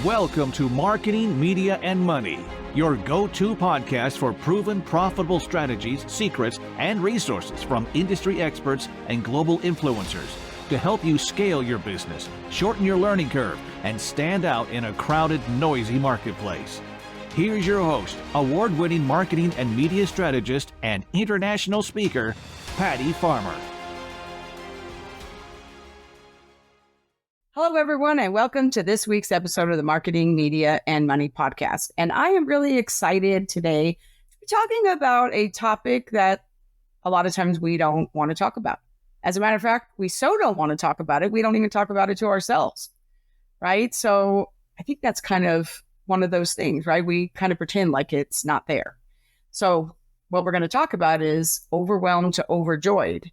Welcome to Marketing, Media, and Money, your go-to podcast for proven profitable strategies, secrets, and resources from industry experts and global influencers to help you scale your business, shorten your learning curve, and stand out in a crowded, noisy marketplace. Here's your host, award-winning marketing and media strategist and international speaker, Patty Farmer. Hello, everyone, and welcome to this week's episode of the Marketing, Media, and Money podcast. And I am really excited today to be talking about a topic that a lot of times we don't want to talk about. As a matter of fact, we so don't want to talk about it, we don't even talk about it to ourselves, right? So I think that's kind of one of those things, right? We kind of pretend like it's not there. So what we're going to talk about is overwhelmed to overjoyed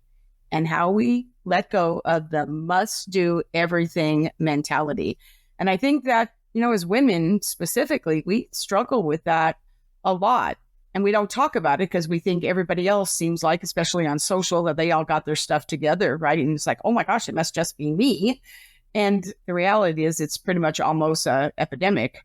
and how we let go of the must-do everything mentality. And I think that, as women specifically, we struggle with that a lot. And we don't talk about it because we think everybody else seems like, especially on social, that they all got their stuff together, right? And it's like, oh my gosh, it must just be me. And the reality is it's pretty much almost an epidemic,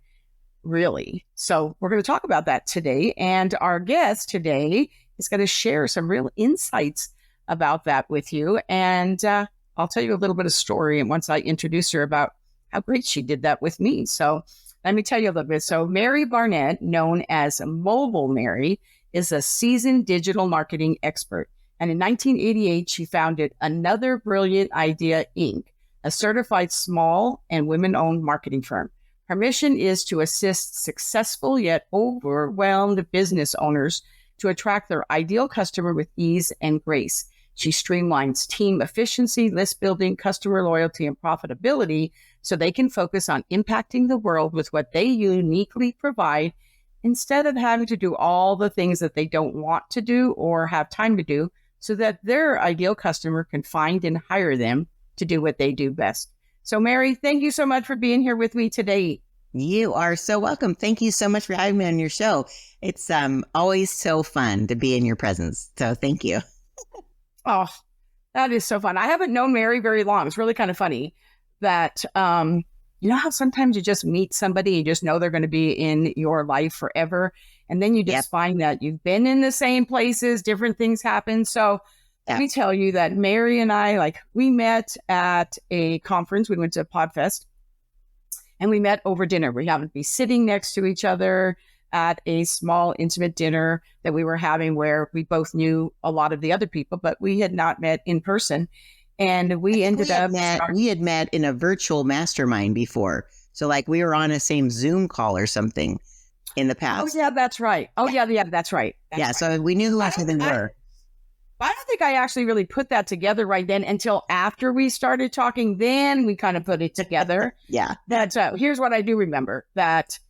really. So we're going to talk about that today. And our guest today is going to share some real insights about that with you. And I'll tell you a little bit of story. And once I introduce her about how great she did that with me. So let me tell you a little bit. So Mary Barnett, known as Mobile Mary, is a seasoned digital marketing expert. And in 1988, she founded Another Brilliant Idea, Inc., a certified small and women-owned marketing firm. Her mission is to assist successful yet overwhelmed business owners to attract their ideal customer with ease and grace. She streamlines team efficiency, list building, customer loyalty, and profitability so they can focus on impacting the world with what they uniquely provide instead of having to do all the things that they don't want to do or have time to do so that their ideal customer can find and hire them to do what they do best. So Mary, thank you so much for being here with me today. You are so welcome. Thank you so much for having me on your show. It's always so fun to be in your presence. So thank you. Oh, that is so fun. I haven't known Mary very long. It's really kind of funny that, how sometimes you just meet somebody, you just know they're going to be in your life forever. And then you just find that you've been in the same places, different things happen. So let me tell you that Mary and I, we met at a conference. We went to PodFest and we met over dinner. We happened to be sitting next to each other at a small, intimate dinner that we were having where we both knew a lot of the other people, but we had not met in person. And we had met in a virtual mastermind before. So we were on a same Zoom call or something in the past. Oh, yeah, that's right. Oh, yeah, that's right. So we knew who each other were. I don't think I actually really put that together right then until after we started talking. Then we kind of put it together. Yeah. Here's what I do remember, that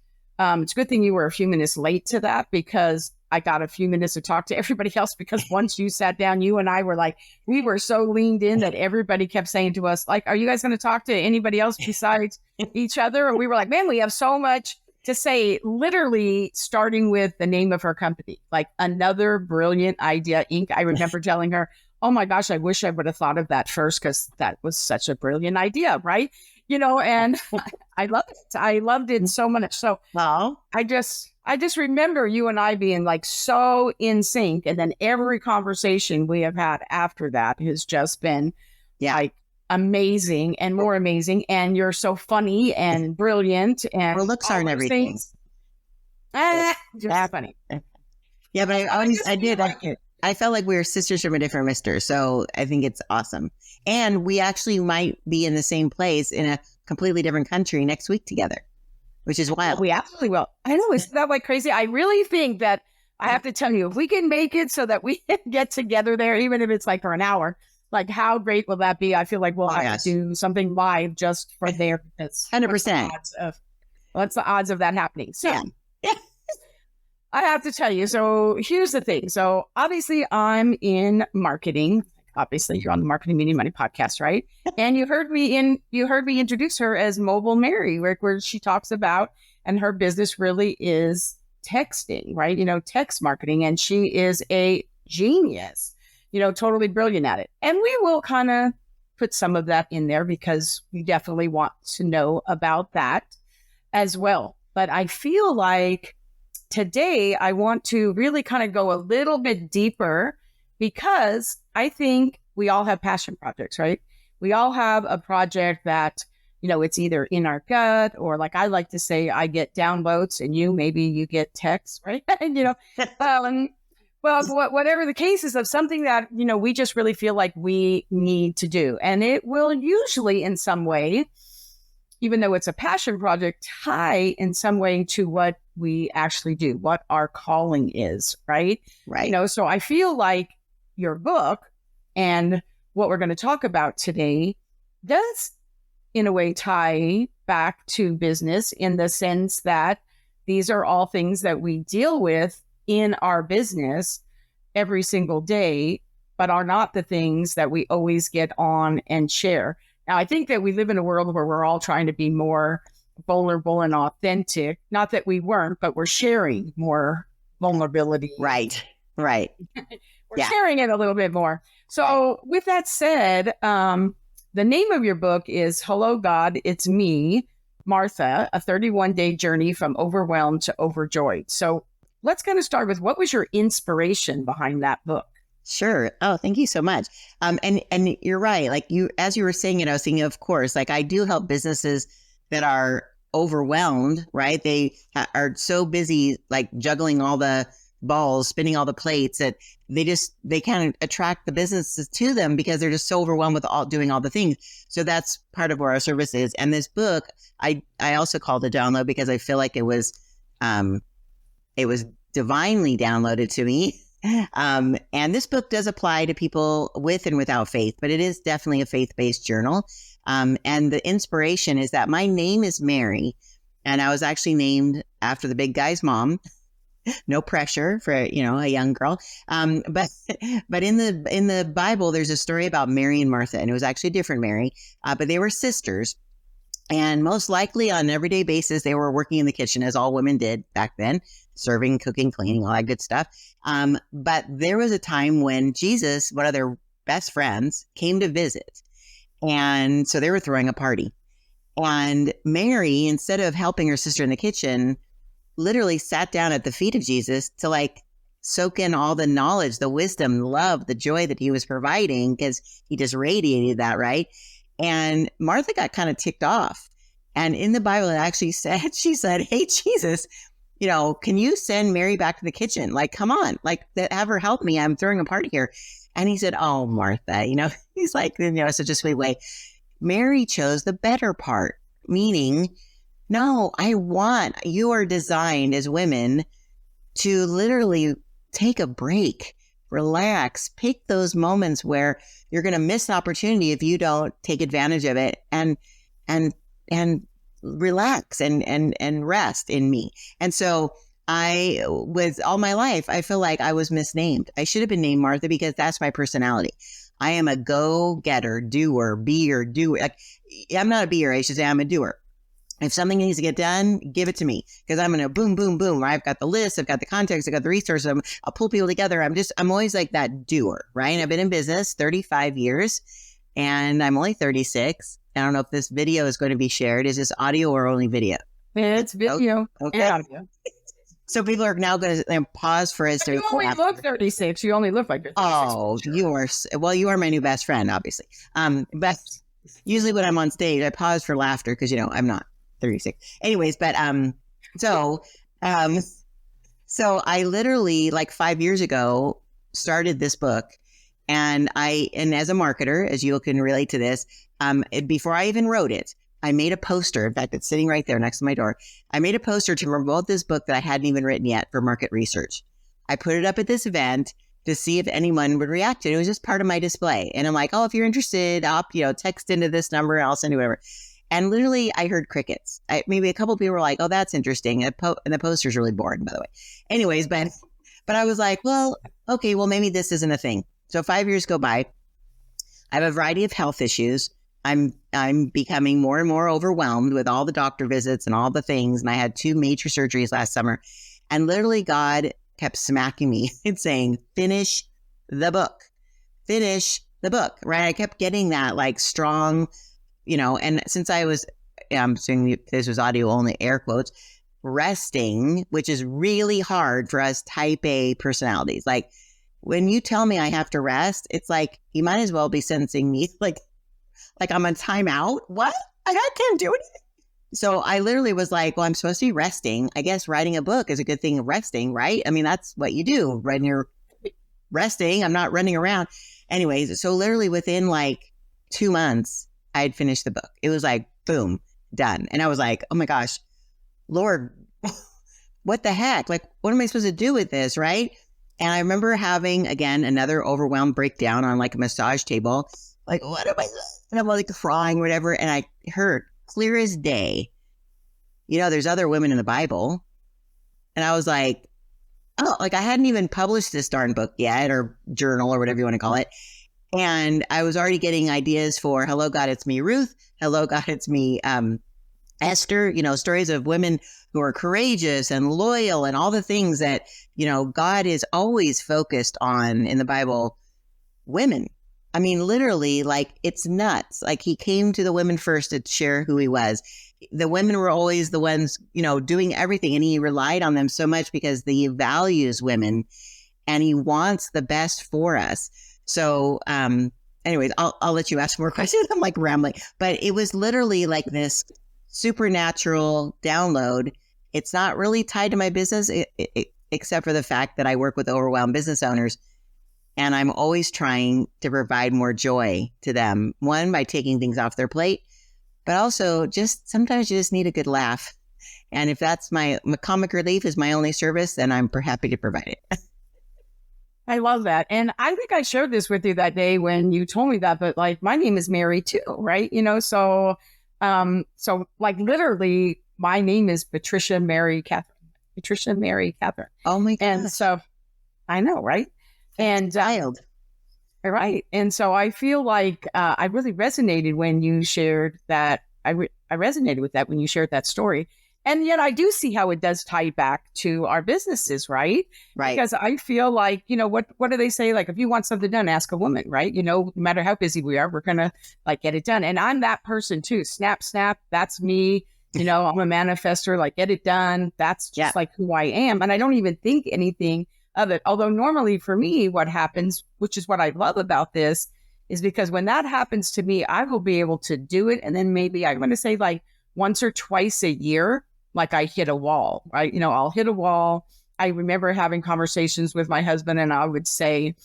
it's a good thing you were a few minutes late to that because I got a few minutes to talk to everybody else, because once you sat down, you and I were we were so leaned in that everybody kept saying to us, are you guys going to talk to anybody else besides each other? And we were like, man, we have so much to say, literally starting with the name of her company, Another Brilliant Idea, Inc. I remember telling her, oh my gosh, I wish I would have thought of that first because that was such a brilliant idea, right? And I loved it. I loved it so much. So I just remember you and I being so in sync. And then every conversation we have had after that has just been amazing and more amazing. And you're so funny and brilliant and her looks aren't everything. Just funny. Yeah, but I felt like we were sisters from a different mister. So I think it's awesome. And we actually might be in the same place in a completely different country next week together, which is wild. We absolutely will. I know. Isn't that crazy? I really think that I have to tell you, if we can make it so that we can get together there, even if it's for an hour, how great will that be? I feel like we'll have to do something live just for there. 100%. What's the odds of that happening? So yeah. I have to tell you. So here's the thing. So obviously I'm in marketing. Obviously you're on the Marketing, Media, Money podcast, right? And you heard me introduce her as Mobile Mary, where she talks about, and her business really is texting, right? Text marketing. And she is a genius, totally brilliant at it. And we will kind of put some of that in there because we definitely want to know about that. as well. But I feel like today I want to really kind of go a little bit deeper, because I think we all have passion projects, right? We all have a project that, it's either in our gut, or like I like to say, I get downloads and maybe you get texts, right? And, well, whatever the case is, of something that, we just really feel like we need to do. And it will usually in some way, even though it's a passion project, tie in some way to what we actually do, what our calling is, right? Right. So I feel like your book and what we're going to talk about today does, in a way, tie back to business, in the sense that these are all things that we deal with in our business every single day, but are not the things that we always get on and share. Now, I think that we live in a world where we're all trying to be more vulnerable and authentic. Not that we weren't, but we're sharing more vulnerability. Right. We're sharing it a little bit more. So with that said, the name of your book is Hello, God, It's Me, Martha, a 31-day journey from overwhelmed to overjoyed. So let's kind of start with, what was your inspiration behind that book? Sure. Oh, thank you so much. And you're right. Like as you were saying it, I was thinking, of course, like I do help businesses that are overwhelmed, right? They are so busy, like juggling all the balls, spinning all the plates, that they can't attract the businesses to them because they're just so overwhelmed with doing all the things. So that's part of where our service is. And this book, I also called a download because I feel like it was divinely downloaded to me. And this book does apply to people with and without faith, but it is definitely a faith-based journal. And the inspiration is that my name is Mary, and I was actually named after the big guy's mom. No pressure for, a young girl. But in the Bible, there's a story about Mary and Martha, and it was actually a different Mary, but they were sisters. And most likely on an everyday basis, they were working in the kitchen, as all women did back then, serving, cooking, cleaning, all that good stuff. But there was a time when Jesus, one of their best friends, came to visit. And so they were throwing a party. And Mary, instead of helping her sister in the kitchen, literally sat down at the feet of Jesus to soak in all the knowledge, the wisdom, the love, the joy that he was providing, because he just radiated that, right? And Martha got kind of ticked off. And in the Bible, it actually said, she said, "Hey, Jesus, can you send Mary back to the kitchen? Come on, have her help me. I'm throwing a party here." And he said, "Oh, Martha," he's like, such a sweet way. Mary chose the better part, meaning, no, you are designed as women to literally take a break, relax, pick those moments where you're going to miss an opportunity if you don't take advantage of it, and relax and rest in me. And so all my life, I feel like I was misnamed. I should have been named Martha because that's my personality. I am a go-getter, doer, beer, doer. I'm not a beer, I should say I'm a doer. If something needs to get done, give it to me, because I'm going to boom, boom, boom. Right? I've got the list, I've got the context, I've got the resources. I'll pull people together. I'm always like that doer, right? And I've been in business 35 years and I'm only 36. I don't know if this video is going to be shared. Is this audio or only video? It's video. Okay. And audio. So people are now going to pause for us to. You only look 36. You only look like you're 36. Oh, you are my new best friend, obviously. But usually when I'm on stage, I pause for laughter because, I'm not 36. Anyways, but so I literally 5 years ago started this book, and as a marketer, as you can relate to this, before I even wrote it, I made a poster. In fact, it's sitting right there next to my door. I made a poster to promote this book that I hadn't even written yet for market research. I put it up at this event to see if anyone would react to it. It was just part of my display. And I'm like, "Oh, if you're interested, text into this number and I'll send you whatever." And literally I heard crickets. Maybe a couple of people were like, "Oh, that's interesting." And the poster's really boring, by the way. Anyways, but I was like, well, okay, well, maybe this isn't a thing. So 5 years go by. I have a variety of health issues. I'm becoming more and more overwhelmed with all the doctor visits and all the things. And I had 2 major surgeries last summer. And literally God kept smacking me and saying, finish the book, right? I kept getting that strong, and since I was I'm assuming this was audio only, air quotes, resting, which is really hard for us type A personalities. Like when you tell me I have to rest, it's like, you might as well be sentencing me like I'm on timeout. What? I can't do anything. So I literally was like, well, I'm supposed to be resting. I guess writing a book is a good thing of resting, right? I mean, that's what you do when you're resting. I'm not running around. Anyways, so literally within like 2 months, I had finished the book. It was like, boom, done. And I was like, oh my gosh, Lord, what the heck? Like, what am I supposed to do with this, right? And I remember having, again, another overwhelmed breakdown on like a massage table. Like, what am I? And I'm like crying or whatever. And I heard clear as day, there's other women in the Bible. And I was like, oh, like I hadn't even published this darn book yet, or journal, or whatever you want to call it. And I was already getting ideas for Hello, God, It's Me, Ruth. Hello, God, It's Me, Esther, stories of women who are courageous and loyal and all the things that, God is always focused on in the Bible. Women. I mean, literally, like, it's nuts. Like, he came to the women first to share who he was. The women were always the ones, doing everything. And he relied on them so much because he values women and he wants the best for us. So, anyways, I'll let you ask more questions. I'm like rambling, but it was literally like this supernatural download. It's not really tied to my business, except for the fact that I work with overwhelmed business owners. And I'm always trying to provide more joy to them. One, by taking things off their plate, but also just sometimes you just need a good laugh. And if that's my comic relief is my only service, then I'm happy to provide it. I love that. And I think I shared this with you that day when you told me that, but like my name is Mary too, right? So like literally my name is Patricia Mary Catherine. Oh my God. And so I know, right? And child. Right. And so I feel like I really resonated when you shared that. I resonated with that when you shared that story. And yet I do see how it does tie back to our businesses, right? Right. Because I feel like, what do they say? Like, if you want something done, ask a woman, right? No matter how busy we are, we're going to like get it done. And I'm that person too. Snap, snap. That's me. I'm a manifester, like get it done. That's just like who I am. And I don't even think anything of it. Although normally for me, what happens, which is what I love about this, is because when that happens to me, I will be able to do it. And then maybe I'm going to say like once or twice a year, like I hit a wall, right? I'll hit a wall. I remember having conversations with my husband and I would say,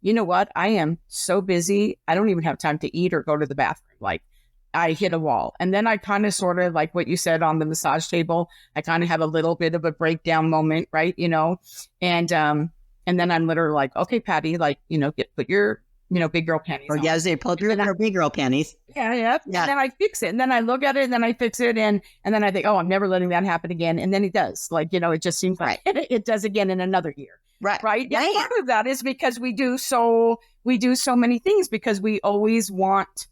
you know what? I am so busy. I don't even have time to eat or go to the bathroom. Like I hit a wall. And then I kind of sort of like what you said on the massage table, I kind of have a little bit of a breakdown moment, right? And then I'm literally like, okay, Patty, like, put your, big girl panties on. Yeah, they pulled your big girl panties. Yeah. And then I fix it. And then I look at it and then I fix it. And then I think, oh, I'm never letting that happen again. And then it does. Like, it just seems like it does again in another year. Right. Right. Yeah. Part of that is because we do so many things because we always want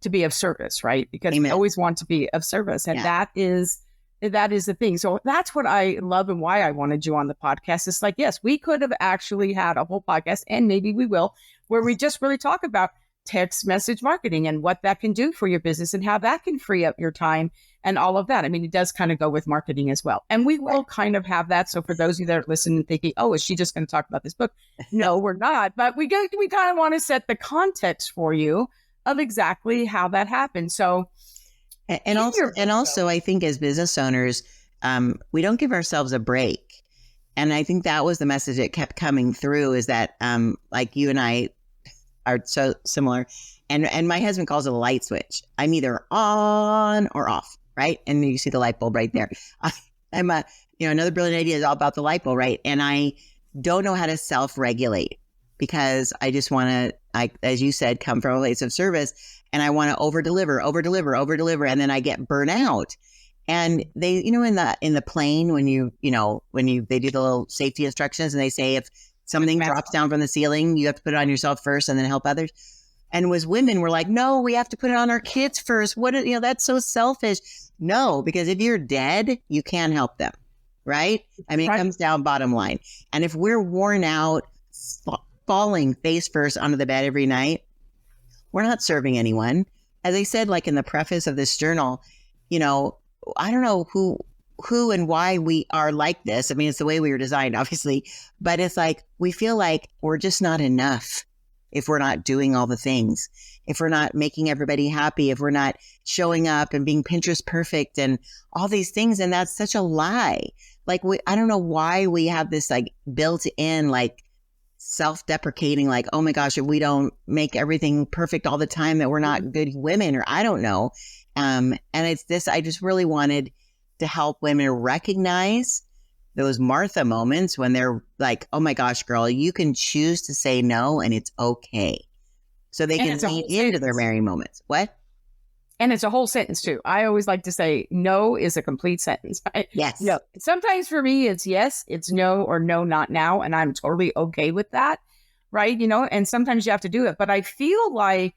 to be of service, right? Because we always want to be of service. And that is the thing. So that's what I love and why I wanted you on the podcast. It's like, yes, we could have actually had a whole podcast, and maybe we will, where we just really talk about text message marketing and what that can do for your business and how that can free up your time and all of that. I mean, it does kind of go with marketing as well. And we will kind of have that. So for those of you that are listening thinking, oh, is she just going to talk about this book? No, we're not. But we kind of want to set the context for you of exactly how that happened. So, and also, I think as business owners, we don't give ourselves a break. And I think that was the message that kept coming through is that, like you and I are so similar, and my husband calls it a light switch. I'm either on or off, right? And you see the light bulb right there. I'm another brilliant idea is all about the light bulb, right? And I don't know how to self-regulate because I just want to, as you said, come from a place of service, and I want to over deliver, and then I get burnout. And they, in the plane when they do the little safety instructions and they say if something drops down from the ceiling, you have to put it on yourself first and then help others. And as women, we're like, no, we have to put it on our kids first. That's so selfish. No, because if you're dead, you can't help them, right? I mean, it comes down bottom line. And if we're worn out, falling face first onto the bed every night, we're not serving anyone. As I said, like in the preface of this journal, I don't know who and why we are like this. I mean, it's the way we were designed, obviously, but it's like, we feel like we're just not enough if we're not doing all the things, if we're not making everybody happy, if we're not showing up and being Pinterest perfect and all these things. And that's such a lie. Like, I don't know why we have this like built in, like self-deprecating, like, oh my gosh, if we don't make everything perfect all the time, that we're not good women, or I don't know. And it's this, I just really wanted to help women recognize those Martha moments when they're like, oh my gosh, girl, you can choose to say no and it's okay. So they can lean into their Mary moments. What? And it's a whole sentence too. I always like to say no is a complete sentence. Yes. No. Sometimes for me, it's yes, it's no, or no, not now. And I'm totally okay with that. Right. And sometimes you have to do it. But I feel like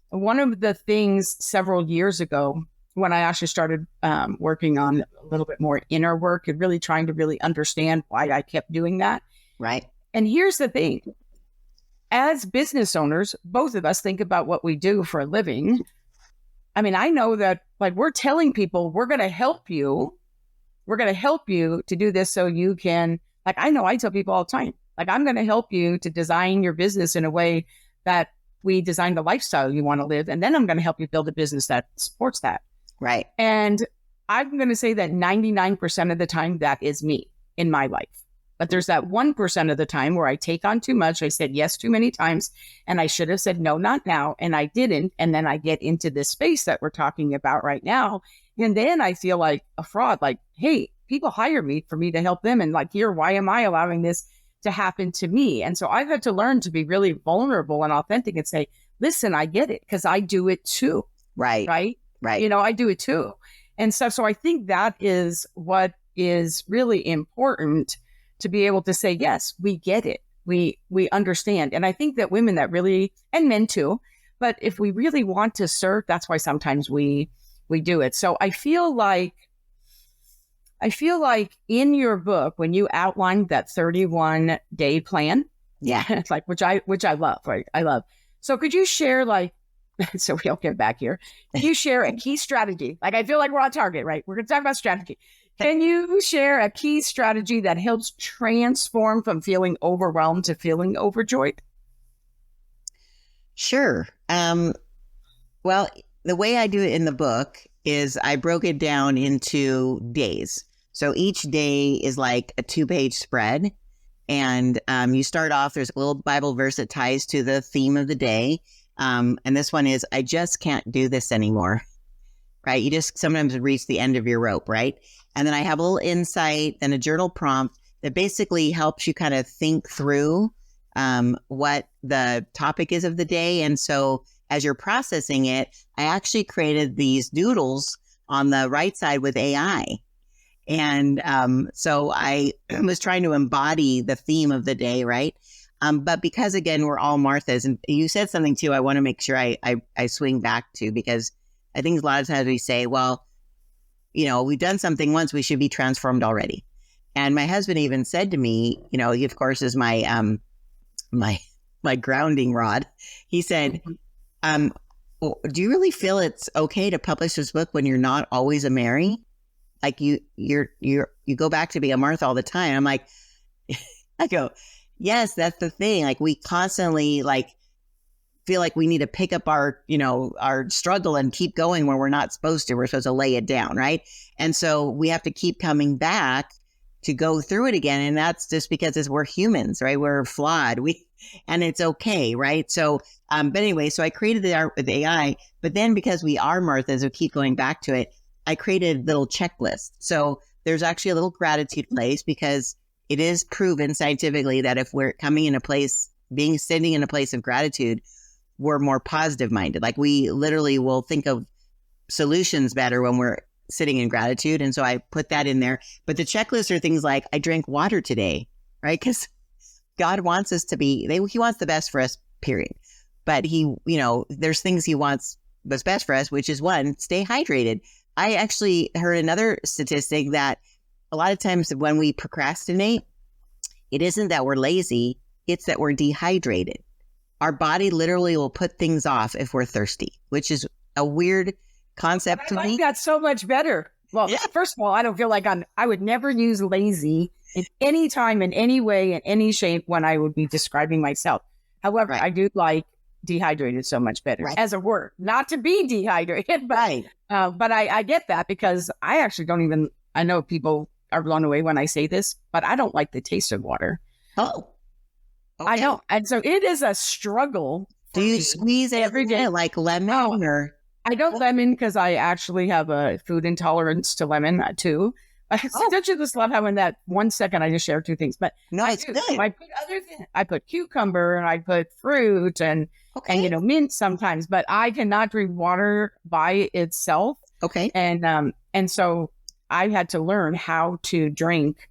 one of the things several years ago, when I actually started working on a little bit more inner work and really trying to really understand why I kept doing that. Right. And here's the thing. As business owners, both of us think about what we do for a living. I mean, I know that like we're telling people we're going to help you. We're going to help you to do this so you can, like, I know I tell people all the time, like, I'm going to help you to design your business in a way that we design the lifestyle you want to live. And then I'm going to help you build a business that supports that. Right. And I'm going to say that 99% of the time, that is me in my life. But there's that 1% of the time where I take on too much. I said yes too many times, and I should have said no, not now. And I didn't. And then I get into this space that we're talking about right now. And then I feel like a fraud, like, hey, people hire me for me to help them. And like, here, why am I allowing this to happen to me? And so I've had to learn to be really vulnerable and authentic and say, listen, I get it, because I do it too. Right. Right. Right. I do it too. And so I think that is what is really important, to be able to say, yes, we get it. We understand. And I think that women that really, and men too, but if we really want to serve, that's why sometimes we do it. So I feel like in your book, when you outlined that 31-day plan, yeah, it's like, which I love, right? I love. So could you share, like, so we all get back here, can you share a key strategy? Like, I feel like we're on target, right? We're going to talk about strategy. Can you share a key strategy that helps transform from feeling overwhelmed to feeling overjoyed? Sure. Well, the way I do it in the book is I broke it down into days. So each day is like a 2-page spread. And you start off, there's a little Bible verse that ties to the theme of the day. And this one is, I just can't do this anymore. Right? You just sometimes reach the end of your rope, right? And then I have a little insight and a journal prompt that basically helps you kind of think through what the topic is of the day. And so as you're processing it, I actually created these doodles on the right side with AI. And so I was trying to embody the theme of the day, right? But because, again, we're all Marthas, and you said something too, I want to make sure I swing back to, because I think a lot of times we say, well, we've done something once, we should be transformed already. And my husband even said to me, he of course is my my grounding rod. He said, well, do you really feel it's okay to publish this book when you're not always a Mary? Like you go back to be a Martha all the time. I'm like, I go, yes, that's the thing. Like, we constantly feel like we need to pick up our struggle and keep going where we're not supposed to. We're supposed to lay it down, right? And so we have to keep coming back to go through it again. And that's just because we're humans, right? We're flawed. And it's okay, right? So, but anyway, so I created the art with AI, but then because we are Marthas, we keep going back to it, I created a little checklist. So there's actually a little gratitude place, because it is proven scientifically that if we're sitting in a place of gratitude, we're more positive minded. Like, we literally will think of solutions better when we're sitting in gratitude. And so I put that in there. But the checklist are things like, I drank water today, right? Because God wants us to be, he wants the best for us, period. But there's things he wants what's best for us, which is, one, stay hydrated. I actually heard another statistic that a lot of times when we procrastinate, it isn't that we're lazy, it's that we're dehydrated. Our body literally will put things off if we're thirsty, which is a weird concept to me. That's so much better. Well, first of all, I don't feel like I would never use lazy in any time, in any way, in any shape when I would be describing myself. However, I do like dehydrated so much better as a word, not to be dehydrated, but I get that because I actually don't even, I know people are blown away when I say this, but I don't like the taste of water. Oh, okay. I don't. And so it is a struggle. Do you squeeze it every day like lemon or? I don't lemon because I actually have a food intolerance to lemon too. Don't you just love how in that 1 second I just share two things? But no, it's good. I put other things. I put cucumber and I put fruit and mint sometimes. But I cannot drink water by itself. Okay. And so I had to learn how to drink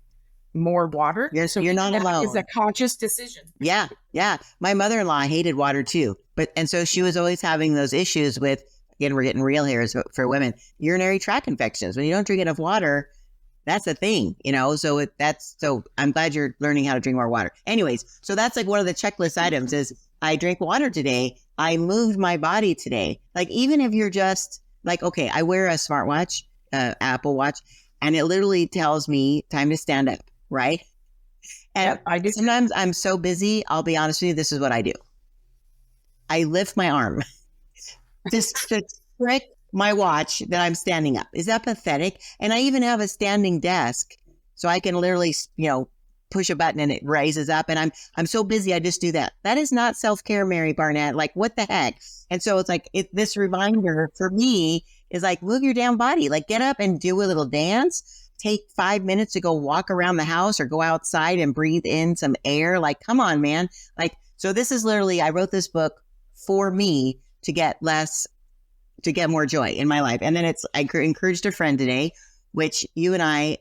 more water. Yes, so you're not alone. It's a conscious decision. Yeah, yeah. My mother-in-law hated water too, and so she was always having those issues with. Again, we're getting real here for women. Urinary tract infections. When you don't drink enough water, that's a thing, So so I'm glad you're learning how to drink more water. Anyways, so that's like one of the checklist items is I drank water today. I moved my body today. Like even if you're just like, okay, I wear a smartwatch, Apple Watch, and it literally tells me time to stand up, right? And I do. Sometimes I'm so busy. I'll be honest with you. This is what I do. I lift my arm. Just to trick my watch that I'm standing up. Is that pathetic? And I even have a standing desk so I can literally, push a button and it raises up. And I'm so busy. I just do that. That is not self-care, Mary Barnett. Like what the heck? And so it's like this reminder for me is like, move your damn body, like get up and do a little dance. Take 5 minutes to go walk around the house or go outside and breathe in some air. Like, come on, man. Like, so this is literally, I wrote this book for me to get more joy in my life. And then I encouraged a friend today, which you and I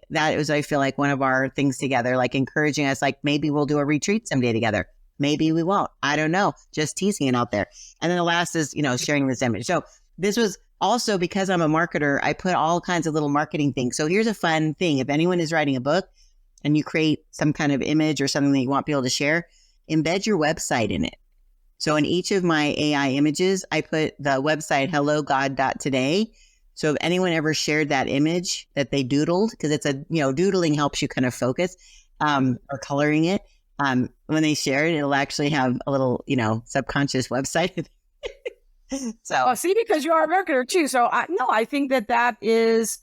feel like one of our things together, like encouraging us, like maybe we'll do a retreat someday together. Maybe we won't. I don't know. Just teasing it out there. And then the last is, sharing this image. So this was also because I'm a marketer, I put all kinds of little marketing things. So here's a fun thing. If anyone is writing a book and you create some kind of image or something that you want people to share, embed your website in it. So in each of my AI images, I put the website hellogod.today. So if anyone ever shared that image that they doodled, because it's doodling helps you kind of focus, or coloring it. When they share it, it'll actually have a little, subconscious website. So see, because you are a marketer too. So I think that is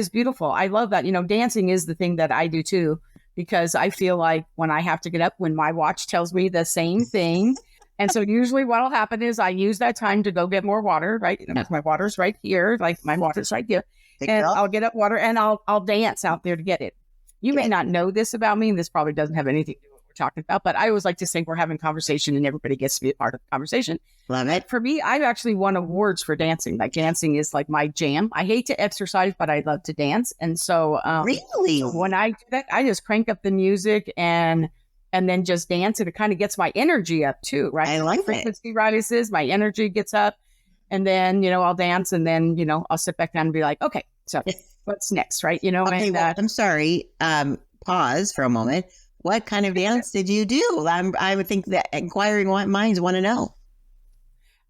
beautiful. I love that. Dancing is the thing that I do too, because I feel like when I have to get up, when my watch tells me the same thing. And so usually what'll happen is I use that time to go get more water, right? My water's right here, like my water's right here. And I'll get up water and I'll dance out there to get it. You may not know this about me, and this probably doesn't have anything to do with what we're talking about, but I always like to say we're having conversation and everybody gets to be a part of the conversation. Love it. For me, I've actually won awards for dancing. Like dancing is like my jam. I hate to exercise, but I love to dance. And so really, when I do that, I just crank up the music and then just dance, and it kind of gets my energy up too, right? I like frequency rises, my energy gets up, and then I'll dance, and then I'll sit back down and be like, okay, so what's next, right? Okay, well, I'm sorry. Pause for a moment. What kind of dance did you do? I would think that inquiring minds want to know.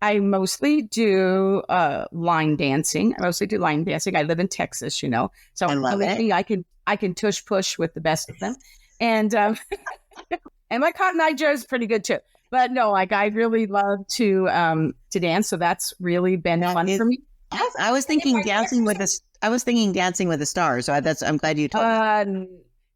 I mostly do line dancing. I live in Texas, so I love it. I can tush push with the best of them, and and my Cotton Eye Joe is pretty good too. But no, like I really love to dance, so that's really been fun for me. I was thinking dancing with the stars. So I'm glad you told me.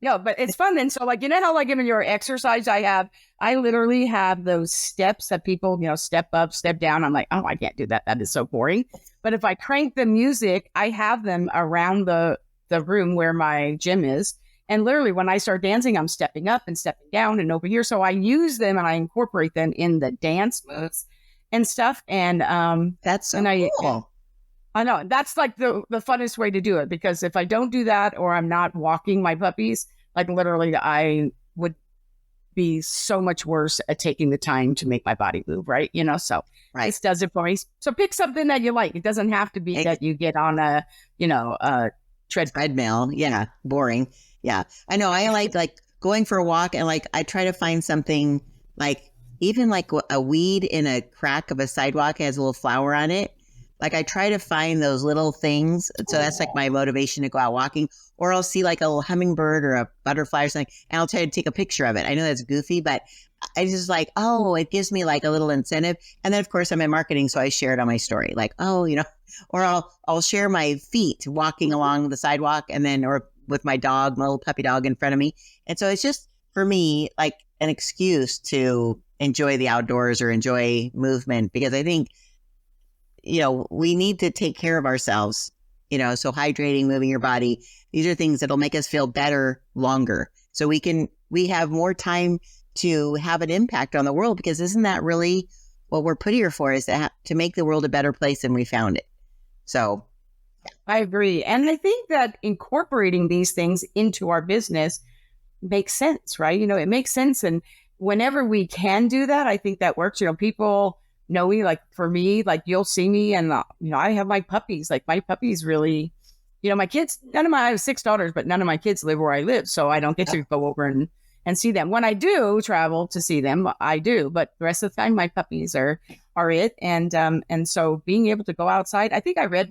No, but it's fun. And so like, how like in your exercise, I literally have those steps that people, step up, step down. I'm like, oh, I can't do that. That is so boring. But if I crank the music, I have them around the room where my gym is. And literally when I start dancing, I'm stepping up and stepping down and over here. So I use them and I incorporate them in the dance moves and stuff. And that's so cool. I know that's like the funnest way to do it, because if I don't do that or I'm not walking my puppies, like literally I would be so much worse at taking the time to make my body move. Right. So this does it for me. So pick something that you like. It doesn't have to be that you get on a treadmill. Yeah. Boring. Yeah. I know. I like going for a walk, and like I try to find something like even like a weed in a crack of a sidewalk has a little flower on it. Like I try to find those little things. So that's like my motivation to go out walking, or I'll see like a little hummingbird or a butterfly or something, and I'll try to take a picture of it. I know that's goofy, but I just like, oh, it gives me like a little incentive. And then of course I'm in marketing, so I share it on my story, like, oh, or I'll share my feet walking along the sidewalk, and then, or with my dog, my little puppy dog in front of me. And so it's just for me, like an excuse to enjoy the outdoors or enjoy movement, because I think, we need to take care of ourselves, so hydrating, moving your body, these are things that'll make us feel better longer. So we have more time to have an impact on the world, because isn't that really what we're put here for, is to make the world a better place than we found it. So I agree. And I think that incorporating these things into our business makes sense, right? It makes sense. And whenever we can do that, I think that works. People know me, like for me, like you'll see me and, I have my puppies, like my puppies really, my kids, I have 6 daughters, but none of my kids live where I live. So I don't get to go over and see them. When I do travel to see them, I do, but the rest of the time my puppies are it. And so being able to go outside, I think I read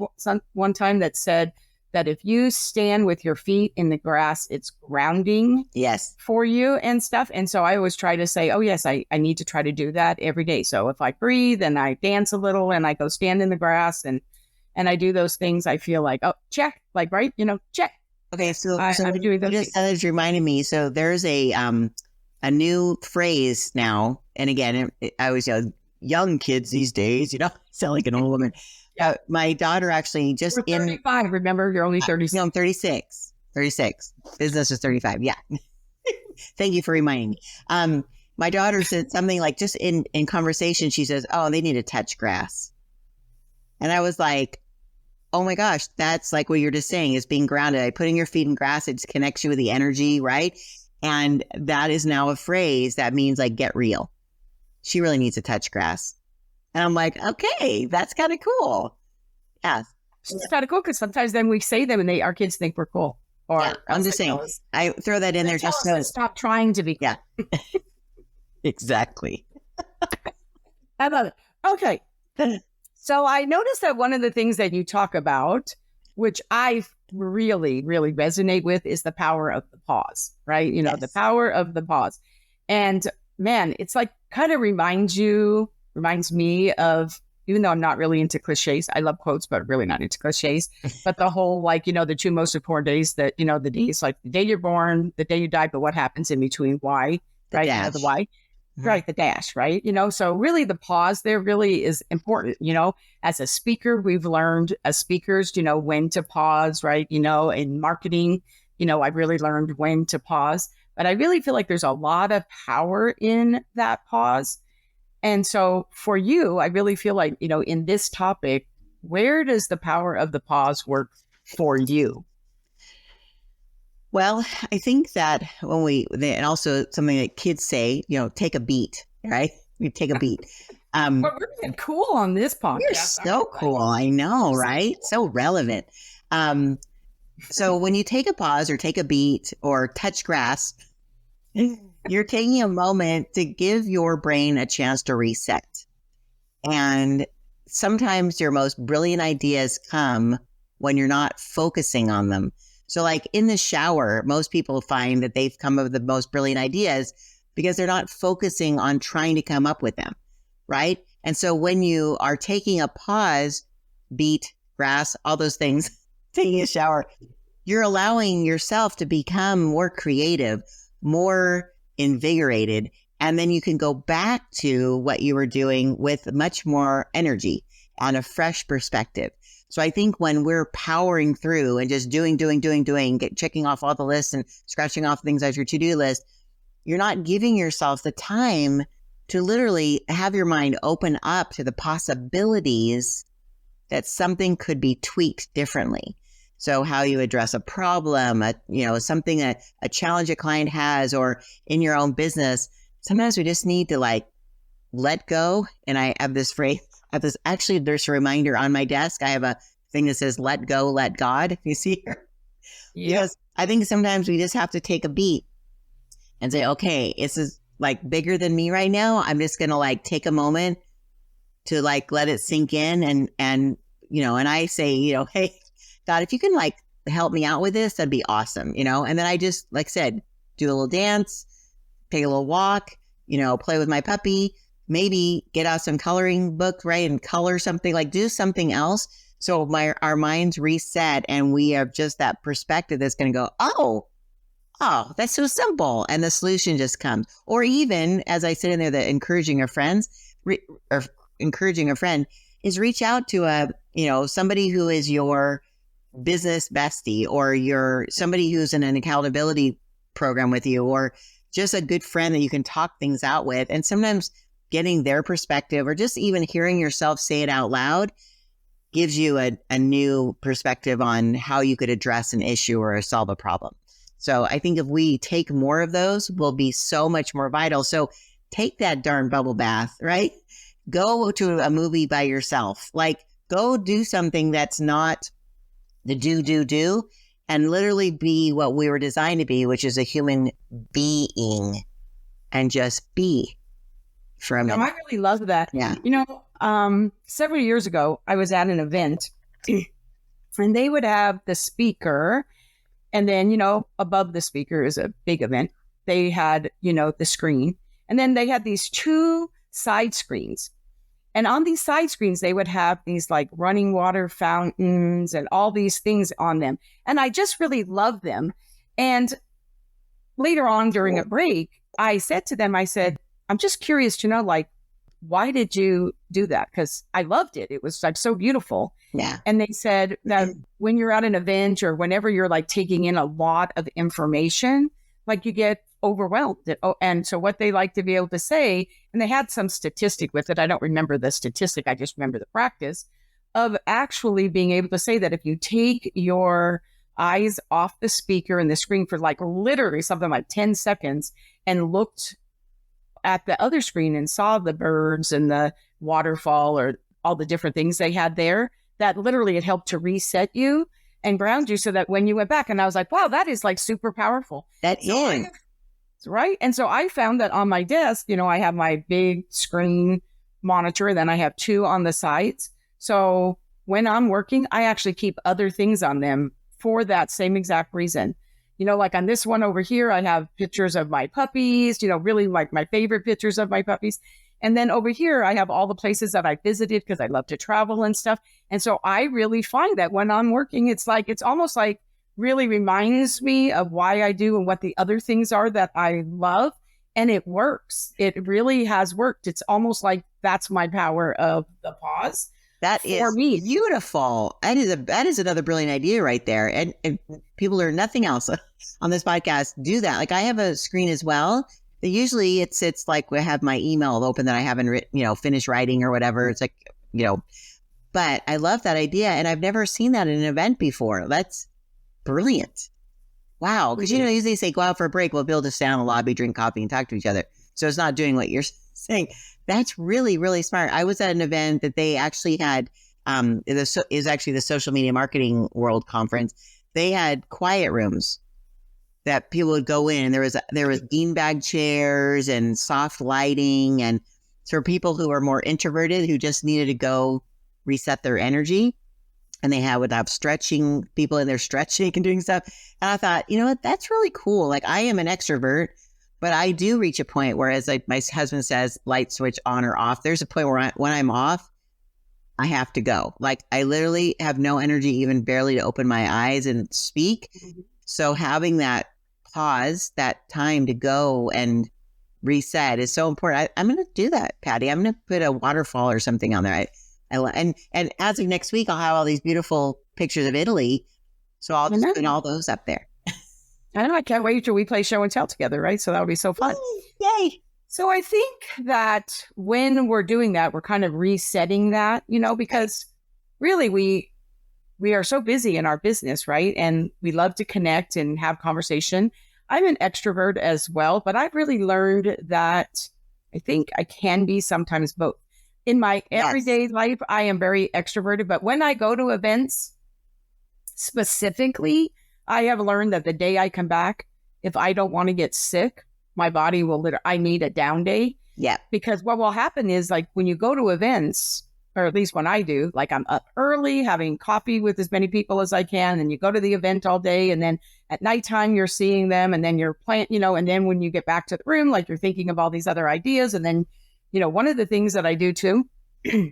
one time that said that if you stand with your feet in the grass, it's grounding for you and stuff. And so I always try to say, oh yes, I need to try to do that every day. So if I breathe and I dance a little and I go stand in the grass and I do those things, I feel like, oh, check, like, right. Check. Okay. So I'm doing those just, that reminded me. So there's a new phrase now. And again, I always young kids these days, sound like an old woman. My daughter actually just We're 35. Remember, you're only 36. No, I'm 36. 36. Business is 35. Yeah. Thank you for reminding me. My daughter said something like, just in conversation, she says, oh, they need to touch grass. And I was like, oh my gosh, that's like what you're just saying, is being grounded. Like putting your feet in grass, it just connects you with the energy, right? And that is now a phrase that means like, get real. She really needs to touch grass. And I'm like, okay, that's kind of cool. Yeah. It's kind of cool, because sometimes then we say them and our kids think we're cool. Or yeah, I'm just saying, I throw that in there just so stop trying to be cool. Yeah. Exactly. I love it. Okay. So I noticed that one of the things that you talk about, which I really, really resonate with, is the power of the pause, right? The power of the pause. And man, it's like kind of reminds me of, even though I'm not really into cliches, I love quotes, but really not into cliches, but the whole, like, the 2 most important days that, the days, like the day you're born, the day you die, but what happens in between, why, right? The why, right? The dash, right? So really the pause there really is important. As a speaker, we've learned as speakers, when to pause, right? In marketing, I've really learned when to pause, but I really feel like there's a lot of power in that pause. And so for you, I really feel like, in this topic, where does the power of the pause work for you? Well, I think that and also something that kids say, take a beat, right? You take a beat. But we're getting cool on this podcast. You're so cool. I know, right? So relevant. So when you take a pause or take a beat or touch grass, you're taking a moment to give your brain a chance to reset. And sometimes your most brilliant ideas come when you're not focusing on them. So like in the shower, most people find that they've come up with the most brilliant ideas because they're not focusing on trying to come up with them, right? And so when you are taking a pause, beat, grass, all those things, taking a shower, you're allowing yourself to become more creative, more invigorated, and then you can go back to what you were doing with much more energy and a fresh perspective. So I think when we're powering through and just doing, checking off all the lists and scratching off things off your to-do list, you're not giving yourself the time to literally have your mind open up to the possibilities that something could be tweaked differently. So how you address a problem, something that a challenge a client has, or in your own business, sometimes we just need to like let go. And I have this phrase, actually, there's a reminder on my desk. I have a thing that says, let go, let God. You see here? Yeah. Because I think sometimes we just have to take a beat and say, okay, this is like bigger than me right now. I'm just going to like take a moment to like let it sink in and and I say, hey, God, if you can like help me out with this, that'd be awesome, and then I just, like I said, do a little dance, take a little walk, play with my puppy, maybe get out some coloring book, right? And color something, like do something else. So our minds reset and we have just that perspective that's going to go, oh, that's so simple. And the solution just comes. Or even, as I said in there, the encouraging of friends, or encouraging a friend is reach out to somebody who is your business bestie, or somebody who's in an accountability program with you, or just a good friend that you can talk things out with. And sometimes getting their perspective, or just even hearing yourself say it out loud, gives you a new perspective on how you could address an issue or solve a problem. So I think if we take more of those, we'll be so much more vital. So take that darn bubble bath, right? Go to a movie by yourself. Like, go do something that's not the do, and literally be what we were designed to be, which is a human being, and just be for a minute. I really love that. Yeah. Several years ago, I was at an event and they would have the speaker, and then, above the speaker is a big event. They had, the screen, and then they had these 2 side screens. And on these side screens, they would have these like running water fountains and all these things on them. And I just really loved them. And later on during a break, I said to them, I'm just curious to know, like, why did you do that? Because I loved it. It was like so beautiful. Yeah. And they said that when you're at an event or whenever you're like taking in a lot of information, like you get overwhelmed. And so what they like to be able to say, and they had some statistic with it. I don't remember the statistic. I just remember the practice of actually being able to say that if you take your eyes off the speaker and the screen for like literally something like 10 seconds and looked at the other screen and saw the birds and the waterfall or all the different things they had there, that literally it helped to reset you and ground you so that when you went back, and I was like, wow, that is like super powerful. That is. Right. And so I found that on my desk, I have my big screen monitor, then I have 2 on the sides. So when I'm working, I actually keep other things on them for that same exact reason. Like on this one over here, I have pictures of my puppies, really like my favorite pictures of my puppies. And then over here, I have all the places that I visited because I love to travel and stuff. And so I really find that when I'm working, it's almost like really reminds me of why I do and what the other things are that I love. And it works. It really has worked. It's almost like that's my power of the pause. That is beautiful. That is another brilliant idea right there. And people learn nothing else on this podcast. Do that. Like, I have a screen as well. Usually it sits like we have my email open that I haven't finished writing or whatever. It's like, but I love that idea. And I've never seen that in an event before. That's brilliant. Wow. Because, usually they say go out for a break. We'll be able to stay in the lobby, drink coffee, and talk to each other. So it's not doing what you're saying. That's really, really smart. I was at an event that they actually had, is actually the Social Media Marketing World Conference. They had quiet rooms that people would go in. There was beanbag chairs and soft lighting, and for people who are more introverted who just needed to go reset their energy. And they would have stretching, people in there stretching and doing stuff. And I thought, what, that's really cool. Like, I am an extrovert, but I do reach a point where, as like my husband says, light switch on or off. There's a point where when I'm off, I have to go. Like, I literally have no energy, even barely, to open my eyes and speak. Mm-hmm. So having that pause, that time to go and reset is so important. I'm going to do that, Patty. I'm going to put a waterfall or something on there. And as of next week, I'll have all these beautiful pictures of Italy. So I'll just put all those up there. I know. I can't wait till we play show and tell together, right? So that'll be so fun. Yay. So I think that when we're doing that, we're kind of resetting that, because really we are so busy in our business, right? And we love to connect and have conversation. I'm an extrovert as well, but I've really learned that I think I can be sometimes both. In my everyday life, I am very extroverted, but when I go to events specifically, I have learned that the day I come back, if I don't want to get sick, my body will I need a down day. Yeah. Because what will happen is, like, when you go to events, or at least when I do, like I'm up early having coffee with as many people as I can. And you go to the event all day. And then at nighttime, you're seeing them and then you're playing, and then when you get back to the room, like you're thinking of all these other ideas. And then, one of the things that I do too.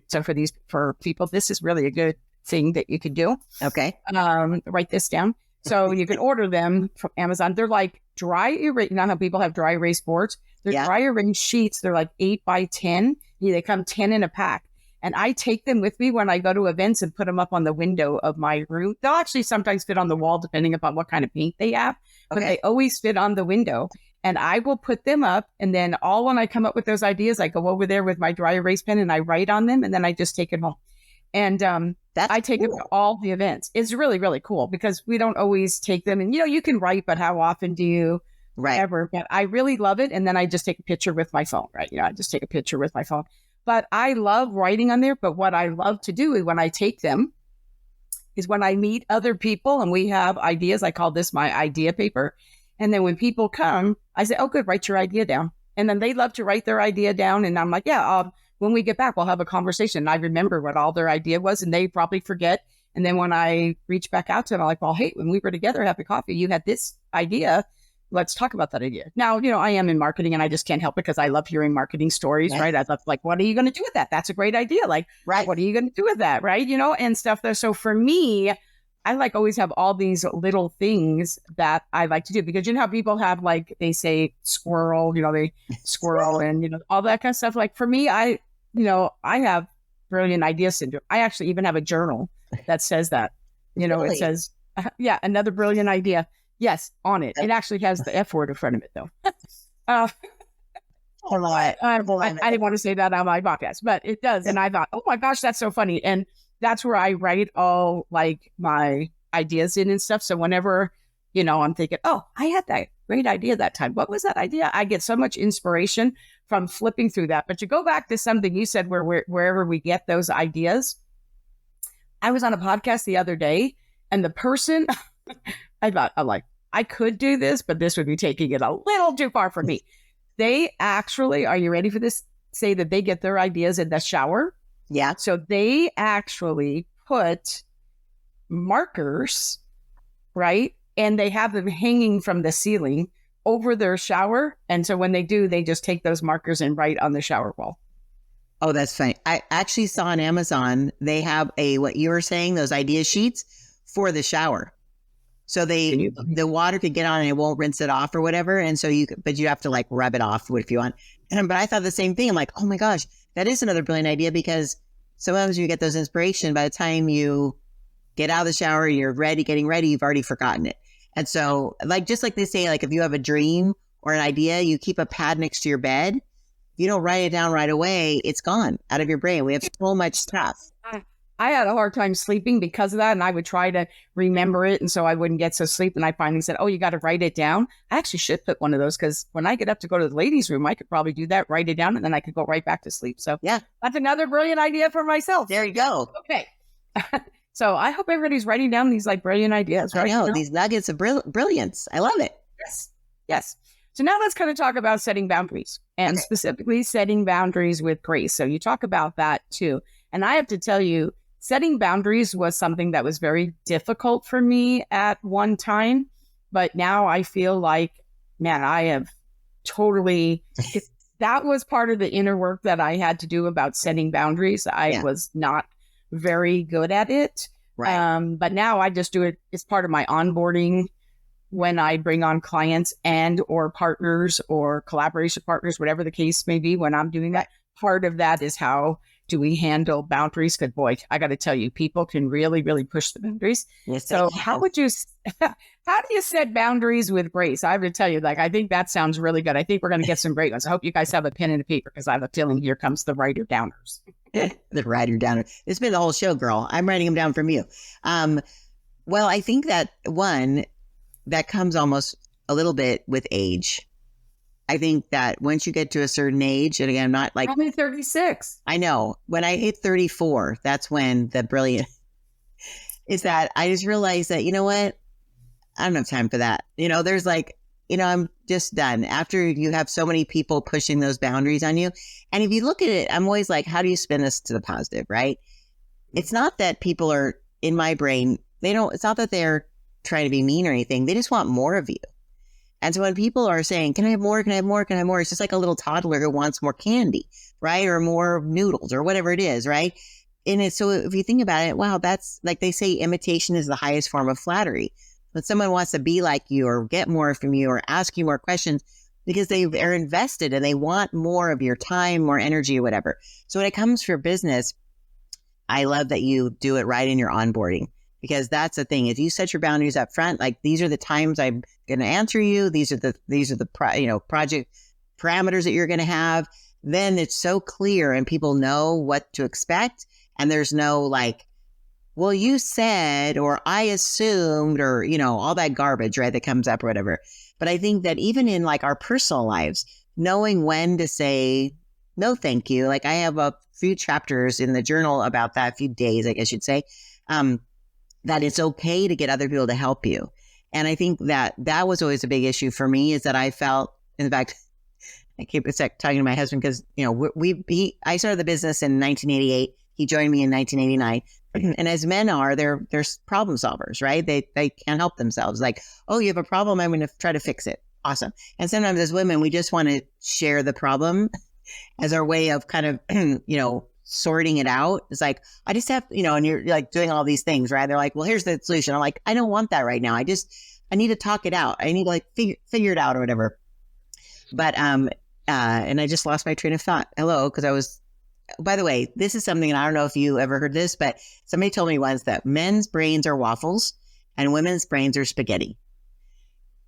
So for people, this is really a good thing that you could do. Okay. Write this down. So you can order them from Amazon. They're like dry erase. You know how people have dry erase boards? They're dry erase sheets. They're like 8 by 10. They come 10 in a pack. And I take them with me when I go to events and put them up on the window of my room. They'll actually sometimes fit on the wall depending upon what kind of paint they have, but they always fit on the window. And I will put them up. And then when I come up with those ideas, I go over there with my dry erase pen and I write on them. And then I just take it home. And I take them to all the events. It's really, really cool because we don't always take them. And, you can write, but how often do you ever? But I really love it. And then I just take a picture with my phone, right? I just take a picture with my phone. But I love writing on there. But what I love to do is when I take them is when I meet other people and we have ideas. I call this my idea paper. And then when people come, I say, oh, good, write your idea down. And then they love to write their idea down. And I'm like, when we get back, we'll have a conversation. And I remember what all their idea was, and they probably forget. And then when I reach back out to them, I'm like, well, hey, when we were together having coffee, you had this idea. Let's talk about that idea. Now, I am in marketing and I just can't help it because I love hearing marketing stories, right? I love what are you going to do with that? That's a great idea. Like, what are you going to do with that? Right. And stuff there. So for me, I always have all these little things that I like to do because how people have they say squirrel, they squirrel and, all that kind of stuff. Like for me, I have brilliant idea syndrome. I actually even have a journal that says that, Really? It says, another brilliant idea. Yes, on it. It actually has the F word in front of it though. I didn't want to say that on my podcast, but it does. And I thought, oh my gosh, that's so funny. And that's where I write all my ideas in and stuff. So whenever, I'm thinking, oh, I had that great idea that time. What was that idea? I get so much inspiration from flipping through that. But to go back to something you said wherever we get those ideas, I was on a podcast the other day and the person, I'm like, I could do this, but this would be taking it a little too far for me. They actually, are you ready for this? Say that they get their ideas in the shower. Yeah. So they actually put markers, right? And they have them hanging from the ceiling over their shower. And so when they do, they just take those markers and write on the shower wall. Oh, that's funny. I actually saw on Amazon, they have what you were saying, those idea sheets for the shower. So the water could get on and it won't rinse it off or whatever. And so but you have to rub it off if you want. But I thought the same thing. I'm like, oh my gosh, that is another brilliant idea because sometimes you get those inspiration. By the time you get out of the shower, you're getting ready, you've already forgotten it. And so just like they say, if you have a dream or an idea, you keep a pad next to your bed. If you don't write it down right away, it's gone out of your brain. We have so much stuff. I had a hard time sleeping because of that. And I would try to remember it. And so I wouldn't get so sleep. And I finally said, oh, you got to write it down. I actually should put one of those because when I get up to go to the ladies' room, I could probably do that, write it down, and then I could go right back to sleep. So yeah, that's another brilliant idea for myself. There you go. Okay. So I hope everybody's writing down these brilliant ideas, right? I know, these nuggets of brilliance. I love it. Yes. Yes. So now let's kind of talk about setting boundaries and specifically setting boundaries with grace. So you talk about that too. And I have to tell you, setting boundaries was something that was very difficult for me at one time, but now I feel like, man, I have totally, that was part of the inner work that I had to do about setting boundaries. I was not very good at it. Right. But now I just do it. It's part of my onboarding when I bring on clients and or partners or collaboration partners, whatever the case may be, when I'm doing that. Part of that is how do we handle boundaries? Because boy, I got to tell you, people can really, really push the boundaries. Yes, so how do you set boundaries with grace? I have to tell you, I think that sounds really good. I think we're going to get some great ones. I hope you guys have a pen and a paper because I have a feeling here comes the writer downers. The writer downer. It's been the whole show, girl. I'm writing them down from you. Well, I think that one that comes almost a little bit with age. I think that once you get to a certain age, and again, I'm not I'm 36. I know. When I hit 34, that's when the brilliant is that I just realized that, you know what? I don't have time for that. There's I'm just done after you have so many people pushing those boundaries on you. And if you look at it, I'm always like, how do you spin this to the positive, right? It's not that people are in my brain. It's not that they're trying to be mean or anything. They just want more of you. And so when people are saying, can I have more? Can I have more? Can I have more? It's just like a little toddler who wants more candy, right? Or more noodles or whatever it is, right? And so if you think about it, wow, that's like they say, imitation is the highest form of flattery. When someone wants to be like you or get more from you or ask you more questions because they are invested and they want more of your time, more energy or whatever. So when it comes for business, I love that you do it right in your onboarding, because that's the thing. If you set your boundaries up front, like these are the times I'm going to answer you. These are the project parameters that you're going to have. Then it's so clear and people know what to expect. And there's no like, well, you said, or I assumed, or, all that garbage, right, that comes up or whatever. But I think that even in like our personal lives, knowing when to say, no, thank you. Like I have a few chapters in the journal about that, a few days, I guess you'd say, that it's okay to get other people to help you. And I think that was always a big issue for me, is that I felt, in fact, I keep talking to my husband because, I started the business in 1988. He joined me in 1989. And as men are, they're problem solvers, right? They can't help themselves. Like, oh, you have a problem, I'm going to try to fix it. Awesome. And sometimes as women, we just want to share the problem as our way of kind of, sorting it out. It's like, I just have, and you're like doing all these things, right? They're like, well, here's the solution. I'm like, I don't want that right now. I need to talk it out. I need to like figure it out or whatever. But, and I just lost my train of thought. Because by the way, this is something, and I don't know if you ever heard this, but somebody told me once that men's brains are waffles and women's brains are spaghetti.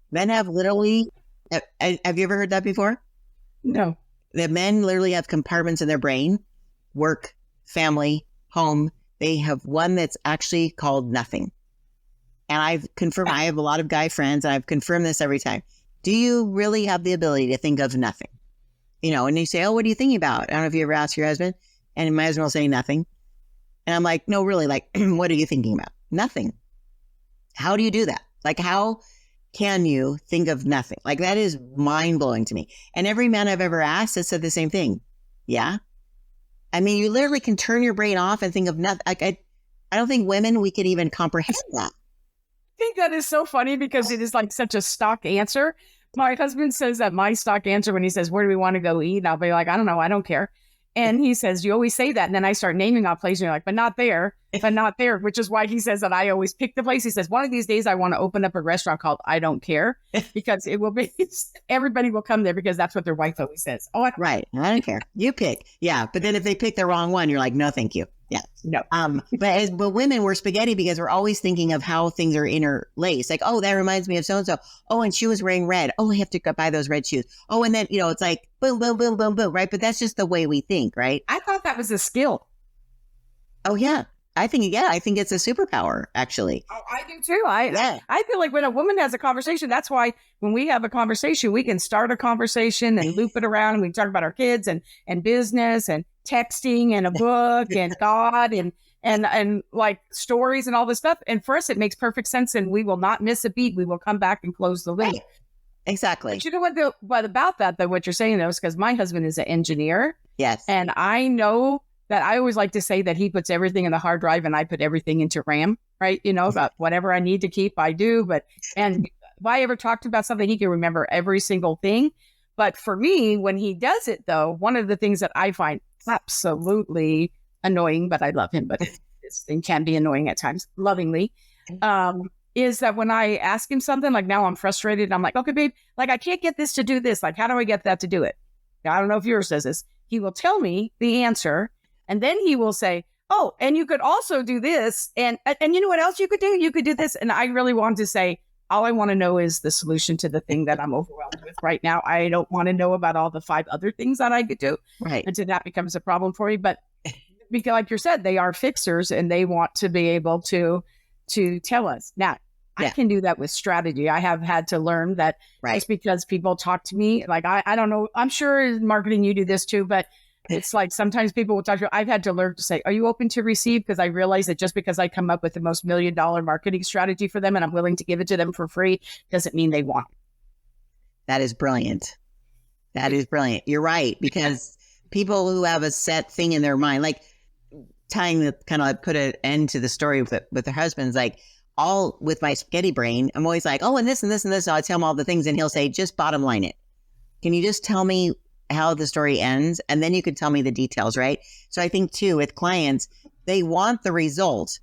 Men have literally, have you ever heard that before? No. That men literally have compartments in their brain, work, family, home. They have one that's actually called nothing. And I've confirmed, I have a lot of guy friends, and I've confirmed this every time. Do you really have the ability to think of nothing? And you say, oh, what are you thinking about? I don't know if you ever asked your husband, and my husband will say nothing. And I'm like, no, really, like, what are you thinking about? Nothing. How do you do that? Like, how can you think of nothing? Like, that is mind blowing to me. And every man I've ever asked has said the same thing. Yeah. I mean, you literally can turn your brain off and think of nothing. Like, I don't think women, we could even comprehend that. I think that is so funny because it is like such a stock answer. My husband says that my stock answer when he says, where do we want to go eat? I'll be like, I don't know. I don't care. And he says, you always say that. And then I start naming off places. And you're like, but not there, which is why he says that I always pick the place. He says, one of these days I want to open up a restaurant called I Don't Care, because it will be, everybody will come there because that's what their wife always says. Oh, right. I don't care. You pick. Yeah. But then if they pick the wrong one, you're like, no, thank you. Yeah. No. But women, we're spaghetti because we're always thinking of how things are interlaced. Like, oh, that reminds me of so-and-so. Oh, and she was wearing red. Oh, I have to go buy those red shoes. Oh, and then, it's like boom, boom, boom, boom, boom. Right. But that's just the way we think. Right. I thought that was a skill. Oh, yeah. I think it's a superpower, actually. Oh, I do too. I feel like when a woman has a conversation, that's why when we have a conversation, we can start a conversation and loop it around, and we can talk about our kids and business and texting and a book and God and like stories and all this stuff. And for us, it makes perfect sense, and we will not miss a beat. We will come back and close the loop. Right. Exactly. But you know what about that, though, what you're saying, though, is because my husband is an engineer. Yes. And I know that I always like to say that he puts everything in the hard drive and I put everything into RAM, right? About whatever I need to keep, I do. And if I ever talked about something, he can remember every single thing. But for me, when he does it, though, one of the things that I find absolutely annoying, but I love him, but it can be annoying at times, lovingly, is that when I ask him something, like now I'm frustrated. I'm like, okay, babe, like I can't get this to do this. Like, how do I get that to do it? Now, I don't know if yours does this. He will tell me the answer. And then he will say, oh, and you could also do this. And you know what else you could do? You could do this. And I really want to say, all I want to know is the solution to the thing that I'm overwhelmed with right now. I don't want to know about all the 5 other things that I could do. Right. Until that becomes a problem for me. But because like you said, they are fixers and they want to be able to tell us. Now, I can do that with strategy. I have had to learn that just because people talk to me, like, I don't know, I'm sure in marketing you do this too, but it's like sometimes people will talk to you. I've had to learn to say, are you open to receive? Because I realize that just because I come up with the most $1 million marketing strategy for them and I'm willing to give it to them for free doesn't mean they want it. That is brilliant. That is brilliant. You're right. Because people who have a set thing in their mind, like tying the kind of put an end to the story with their husbands, like all with my spaghetti brain, I'm always like, oh, and this and this and this. So I tell him all the things and he'll say, just bottom line it. Can you just tell me how the story ends? And then you can tell me the details, right? So I think too, with clients, they want the result.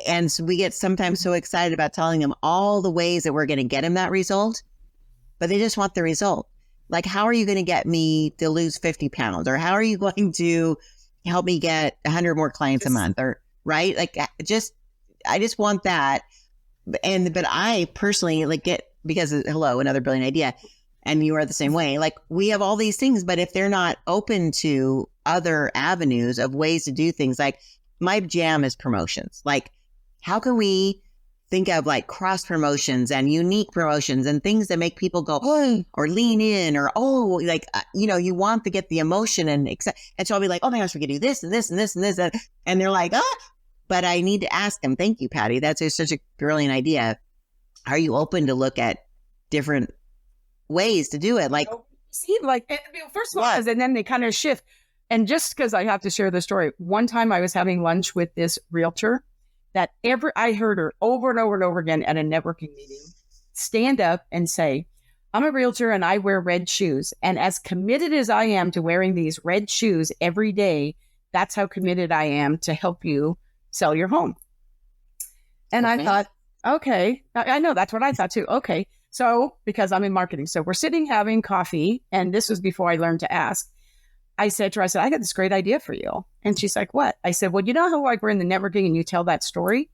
And so we get sometimes so excited about telling them all the ways that we're going to get them that result, but they just want the result. Like, how are you going to get me to lose 50 pounds? Or how are you going to help me get 100 more clients a month? Or, right? Like, I just want that. But I personally because hello, another brilliant idea. And you are the same way. Like, we have all these things, but if they're not open to other avenues of ways to do things, like my jam is promotions. Like, how can we think of like cross promotions and unique promotions and things that make people go, oh, or lean in, or, oh, like, you want to get the emotion and so I'll be like, oh my gosh, we could do this and this and this and this. And they're like, but I need to ask them. Thank you, Patty. That's such a brilliant idea. Are you open to look at different ways to do it? Like, see, like, first of all, and then they kind of shift. And just because I have to share the story, one time I was having lunch with this realtor that I heard her over and over and over again at a networking meeting stand up and say, I'm a realtor and I wear red shoes. And as committed as I am to wearing these red shoes every day, that's how committed I am to help you sell your home. And okay. I thought, okay, I know that's what I thought too. Okay. So, because I'm in marketing, so we're sitting having coffee, and this was before I learned to ask. I said to her, I got this great idea for you. And she's like, what? I said, well, you know how like we're in the networking and you tell that story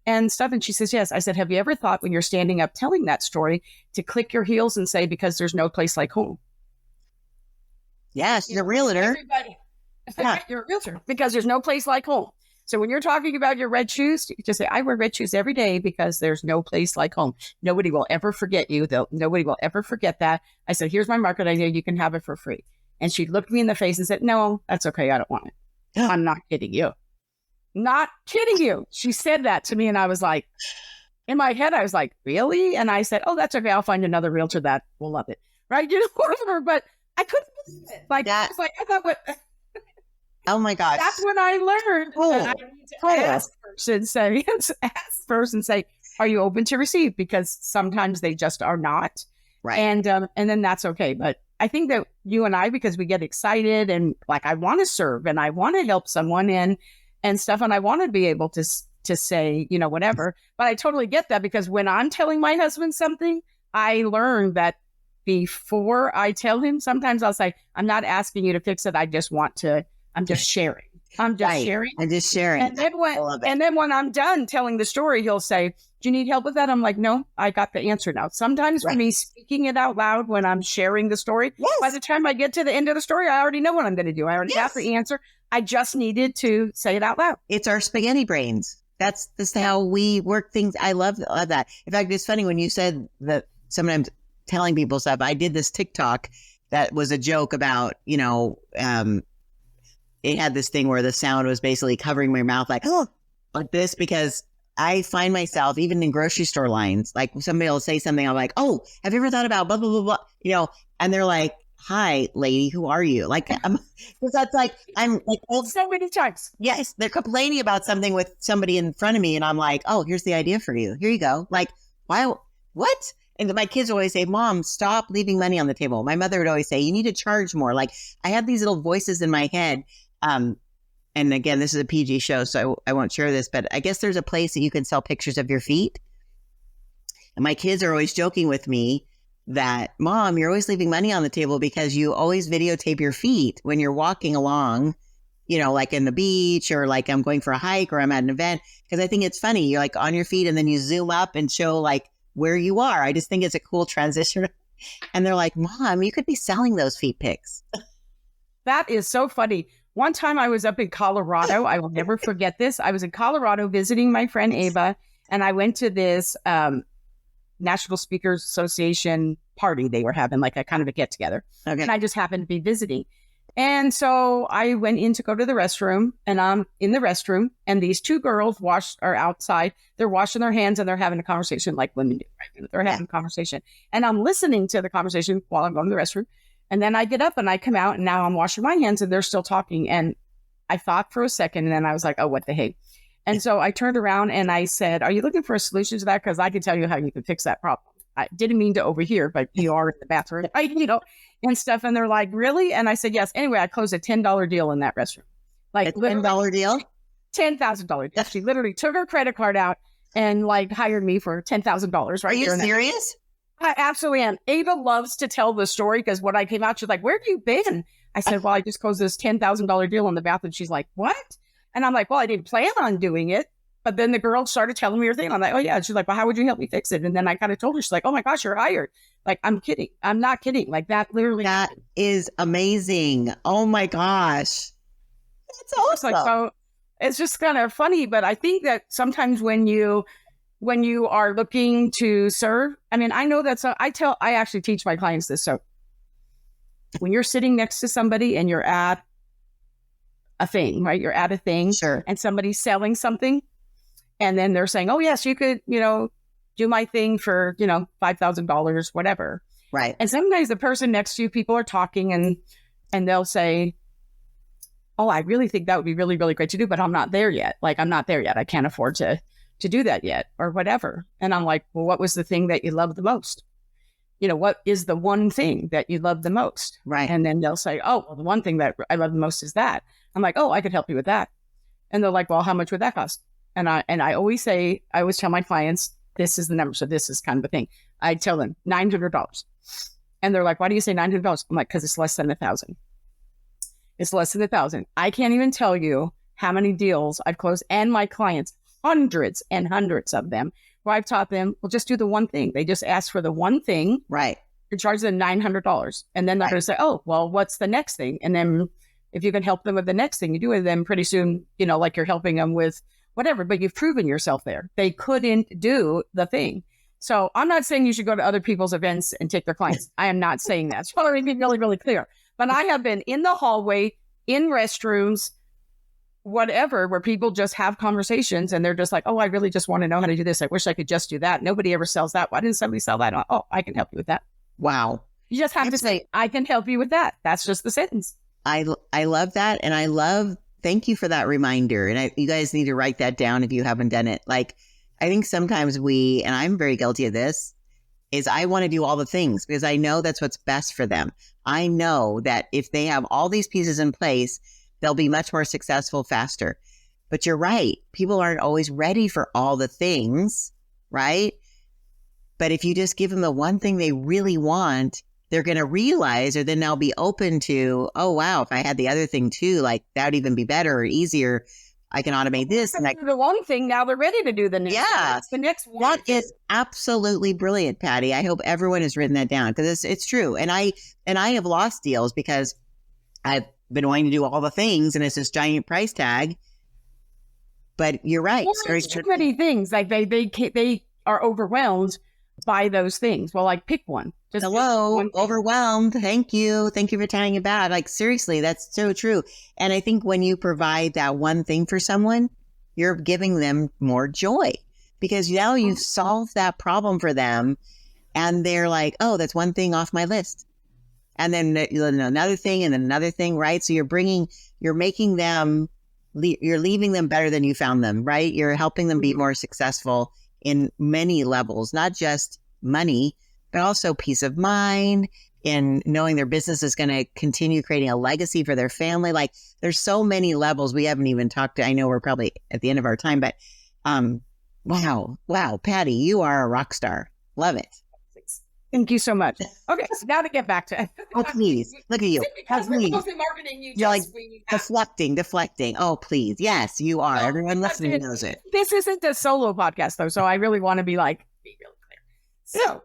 and stuff? And she says, yes. I said, have you ever thought when you're standing up telling that story to click your heels and say, because there's no place like home? Yes, you're a realtor. Everybody. Yeah. You're a realtor because there's no place like home. So when you're talking about your red shoes, you just say, I wear red shoes every day because there's no place like home. Nobody will ever forget you, though. Nobody will ever forget that. I said, here's my market idea. You can have it for free. And she looked me in the face and said, no, that's okay. I don't want it. I'm not kidding you. Not kidding you. She said that to me. And I was like, in my head, I was like, really? And I said, oh, that's okay. I'll find another realtor that will love it. Right? Whatever. But I couldn't believe it. Like, that, I was like, I thought, what? Oh my gosh. That's when I learned. I need to ask first and say, are you open to receive? Because sometimes they just are not. Right. And then that's okay. But I think that you and I, because we get excited and like, I want to serve and I want to help someone and stuff. And I want to be able to say, whatever. But I totally get that, because when I'm telling my husband something, I learned that before I tell him, sometimes I'll say, I'm not asking you to fix it. I'm just sharing. I'm just sharing. And then when I'm done telling the story, he'll say, do you need help with that? I'm like, no, I got the answer now. Sometimes for me, speaking it out loud when I'm sharing the story, by the time I get to the end of the story, I already know what I'm going to do. I already have the answer. I just needed to say it out loud. It's our spaghetti brains. That's how we work things. I love that. In fact, it's funny when you said that sometimes telling people stuff. I did this TikTok that was a joke about, it had this thing where the sound was basically covering my mouth like this, because I find myself even in grocery store lines, like somebody will say something, I'm like, oh, have you ever thought about blah, blah, blah, blah, and they're like, hi, lady, who are you? Like, because that's like, I'm like, so many times. Yes. They're complaining about something with somebody in front of me. And I'm like, oh, here's the idea for you. Here you go. Like, why, what? And my kids always say, Mom, stop leaving money on the table. My mother would always say, you need to charge more. Like, I had these little voices in my head. And again, this is a PG show, so I won't share this, but I guess there's a place that you can sell pictures of your feet. And my kids are always joking with me that, Mom, you're always leaving money on the table because you always videotape your feet when you're walking along, like in the beach, or like I'm going for a hike, or I'm at an event. Because I think it's funny. You're like on your feet and then you zoom up and show like where you are. I just think it's a cool transition. And they're like, Mom, you could be selling those feet pics. That is so funny. One time I was up in Colorado. I will never forget this. I was in Colorado visiting my friend Ava, and I went to this National Speakers Association party they were having, like a kind of a get together. Okay. And I just happened to be visiting. And so I went in to go to the restroom, and I'm in the restroom, and these two girls are outside. They're washing their hands and they're having a conversation like women do, right? They're having a conversation. And I'm listening to the conversation while I'm going to the restroom. And then I get up and I come out, and now I'm washing my hands and they're still talking. And I thought for a second, and then I was like, oh, what the heck? And so I turned around and I said, are you looking for a solution to that? Because I can tell you how you can fix that problem. I didn't mean to overhear, but you are in the bathroom, and stuff. And they're like, really? And I said, yes. Anyway, I closed a $10 deal in that restroom. Like a $10 deal? $10,000 deal. She literally took her credit card out and like hired me for $10,000. Right? Are you serious? I absolutely am. Ava loves to tell the story because when I came out, she's like, where have you been? I said, well, I just closed this $10,000 deal in the bathroom. She's like, what? And I'm like, well, I didn't plan on doing it. But then the girl started telling me her thing. I'm like, oh, yeah. She's like, well, how would you help me fix it? And then I kind of told her, she's like, oh, my gosh, you're hired. Like, I'm kidding. I'm not kidding. Like, that literally. That happened. Is amazing. Oh, my gosh. That's awesome. So it's just kind of funny. But I think that sometimes when you are looking to serve, I mean, I know that's, I actually teach my clients this. So when you're sitting next to somebody and you're at a thing, right? You're at a thing. Sure. And somebody's selling something. And then they're saying, oh, yes, you could, do my thing for, $5,000, whatever. Right. And sometimes the person next to you, people are talking and they'll say, oh, I really think that would be really, really great to do, but I'm not there yet. Like, I'm not there yet. I can't afford to do that yet or whatever. And I'm like, well, what was the thing that you loved the most? What is the one thing that you love the most? Right. And then they'll say, oh, well, the one thing that I love the most is that. I'm like, oh, I could help you with that. And they're like, well, how much would that cost? And I always tell my clients, this is the number. So this is kind of a thing. I tell them $900. And they're like, why do you say $900? I'm like, because it's less than 1,000. It's less than 1,000. I can't even tell you how many deals I've closed and my clients, hundreds and hundreds of them, where I've taught them, well, just do the one thing. They just ask for the one thing. Right. You charge them $900. And then they're going to say, oh, well, what's the next thing? And then if you can help them with the next thing you do with them, pretty soon, like you're helping them with whatever, but you've proven yourself there. They couldn't do the thing. So I'm not saying you should go to other people's events and take their clients. I am not saying that. So let me be really, really clear. But I have been in the hallway, in restrooms, whatever, where people just have conversations and they're just like, oh, I really just want to know how to do this. I wish I could just do that. Nobody ever sells that. Why didn't somebody sell that? Oh, I can help you with that. Wow. You just have to say, I can help you with that. That's just the sentence. I love that. And thank you for that reminder. And you guys need to write that down if you haven't done it. Like, I think sometimes and I'm very guilty of this, is I want to do all the things because I know that's what's best for them. I know that if they have all these pieces in place, they'll be much more successful faster. But you're right. People aren't always ready for all the things, right? But if you just give them the one thing they really want, they're going to realize, or then they'll be open to, oh, wow, if I had the other thing too, like that would even be better or easier. I can automate this. And the one thing, now they're ready to do the next one. It's the next one. That is absolutely brilliant, Patty. I hope everyone has written that down because it's true. And I have lost deals because I've been wanting to do all the things and it's this giant price tag. But you're right. Well, there's too many things. Like they are overwhelmed by those things. Well, like pick one. Just overwhelmed. Thank you. Thank you for telling it back. Like seriously, that's so true. And I think when you provide that one thing for someone, you're giving them more joy because now you've solved that problem for them. And they're like, oh, that's one thing off my list. And then another thing and another thing, right? So you're leaving them better than you found them, right? You're helping them be more successful in many levels, not just money, but also peace of mind and knowing their business is going to continue creating a legacy for their family. Like there's so many levels we haven't even talked to. I know we're probably at the end of our time, but wow, Patty, you are a rock star. Love it. Thank you so much. Okay, so now to get back to oh, please. Look at you. Because we're both in marketing, you're like deflecting. Oh, please. Yes, you are. Everyone listening knows it. This isn't a solo podcast, though, so I really want to be really clear. So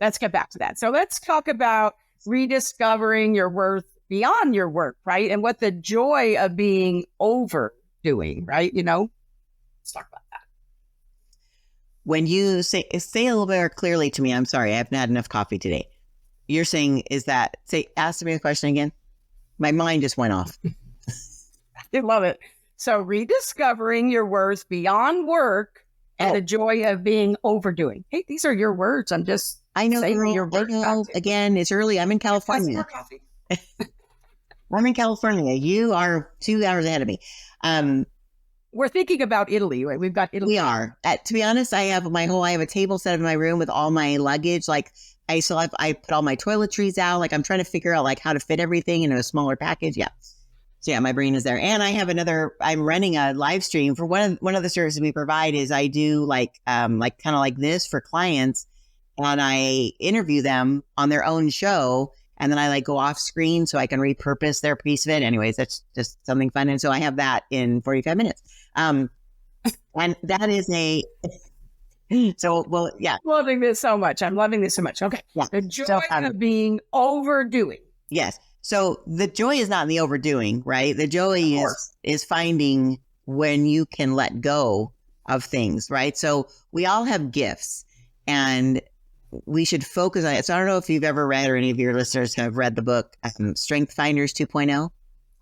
let's get back to that. So let's talk about rediscovering your worth beyond your work, right? And what the joy of being overdoing, right? Let's talk about that. When you say a little bit more clearly to me, I'm sorry, I haven't had enough coffee today. You're saying ask me the question again. My mind just went off. I love it. So rediscovering your worth beyond work and the joy of being overdoing. Hey, these are your words. I'm just saying your words. Again, it's early. I'm in California. I'm in California. You are 2 hours ahead of me. We're thinking about Italy, right? We've got Italy. We are. To be honest, I have a table set up in my room with all my luggage. Like I put all my toiletries out. Like I'm trying to figure out like how to fit everything in a smaller package. Yeah. So yeah, my brain is there. And I have I'm running a live stream for one of the services we provide is I do kind of like this for clients, and I interview them on their own show. And then I like go off screen so I can repurpose their piece of it. Anyways, that's just something fun. And so I have that in 45 minutes. And that is yeah. Loving this so much. I'm loving this so much. Okay. Yeah. The joy of being overdoing. Yes. So the joy is not in the overdoing, right? The joy is finding when you can let go of things, right? So we all have gifts, and we should focus on it. So I don't know if you've ever read, or any of your listeners have read the book, Strength Finders 2.0.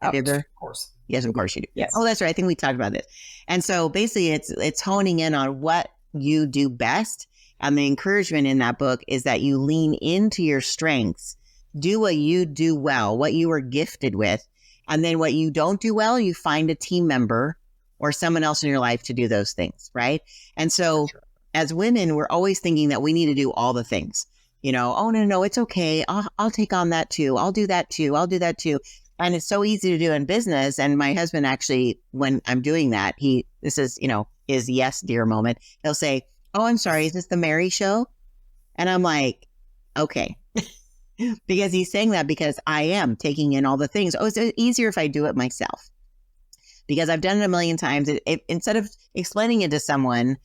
Have you ever? Of course. Yes, of course you do. Yes. Oh, that's right. I think we talked about this. And so basically it's honing in on what you do best. And the encouragement in that book is that you lean into your strengths, do what you do well, what you are gifted with. And then what you don't do well, you find a team member or someone else in your life to do those things. Right. And so as women, we're always thinking that we need to do all the things, oh, no, it's okay. I'll take on that too. I'll do that too. I'll do that too. And it's so easy to do in business. And my husband actually, when I'm doing that, this is, his yes, dear moment. He'll say, oh, I'm sorry. Is this the Mary show? And I'm like, okay, because he's saying that because I am taking in all the things. Oh, it's easier if I do it myself because I've done it a million times. Instead of explaining it to someone,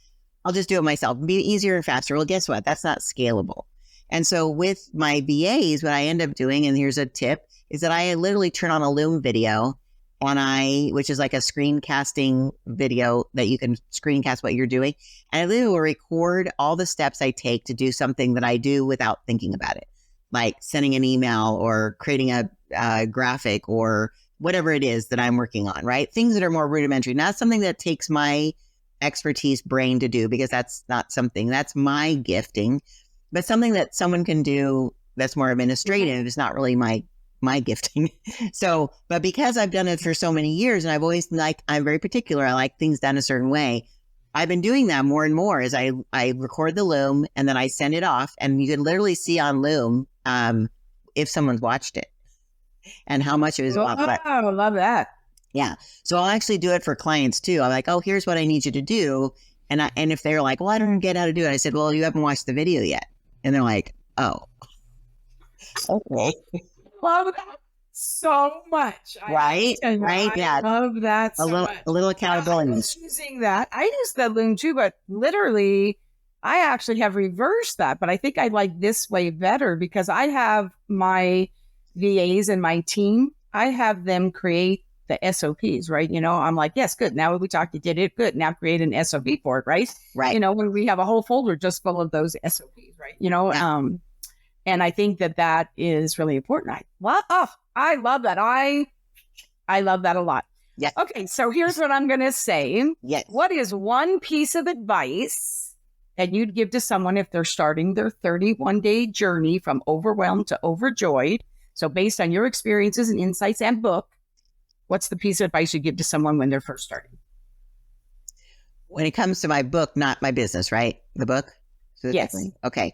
I'll just do it myself. It'll be easier and faster. Well, guess what? That's not scalable. And so with my VAs, what I end up doing, and here's a tip, is that I literally turn on a Loom video which is like a screencasting video that you can screencast what you're doing. And I literally will record all the steps I take to do something that I do without thinking about it, like sending an email or creating a graphic or whatever it is that I'm working on, right? Things that are more rudimentary, not something that takes my expertise brain to do, because that's not something that's my gifting, but something that someone can do that's more administrative is not really my gifting. So, but because I've done it for so many years, and I've always I'm very particular. I like things done a certain way. I've been doing that more and more as I record the Loom and then I send it off, and you can literally see on Loom if someone's watched it and how much it was. I love that. Yeah. So I'll actually do it for clients too. I'm like, oh, here's what I need you to do. And if they're like, well, I don't get how to do it. I said, well, you haven't watched the video yet. And they're like, oh, okay. Love that so much. Right? I love that so much. A little accountability. I was using that. I use the Loom too, but literally I actually have reversed that. But I think I like this way better because I have my VAs and my team. I have them create the SOPs, right? I'm like, yes, good. Now we talked, you did it. Good. Now create an SOP for it, right? Right. When we have a whole folder just full of those SOPs, right? Yeah. And I think that is really important. I love that. I love that a lot. Yes. Okay. So here's what I'm going to say. Yes. What is one piece of advice that you'd give to someone if they're starting their 31-day journey from overwhelmed to overjoyed? So based on your experiences and insights and book, what's the piece of advice you give to someone when they're first starting? When it comes to my book, not my business, right? The book? Yes. Okay.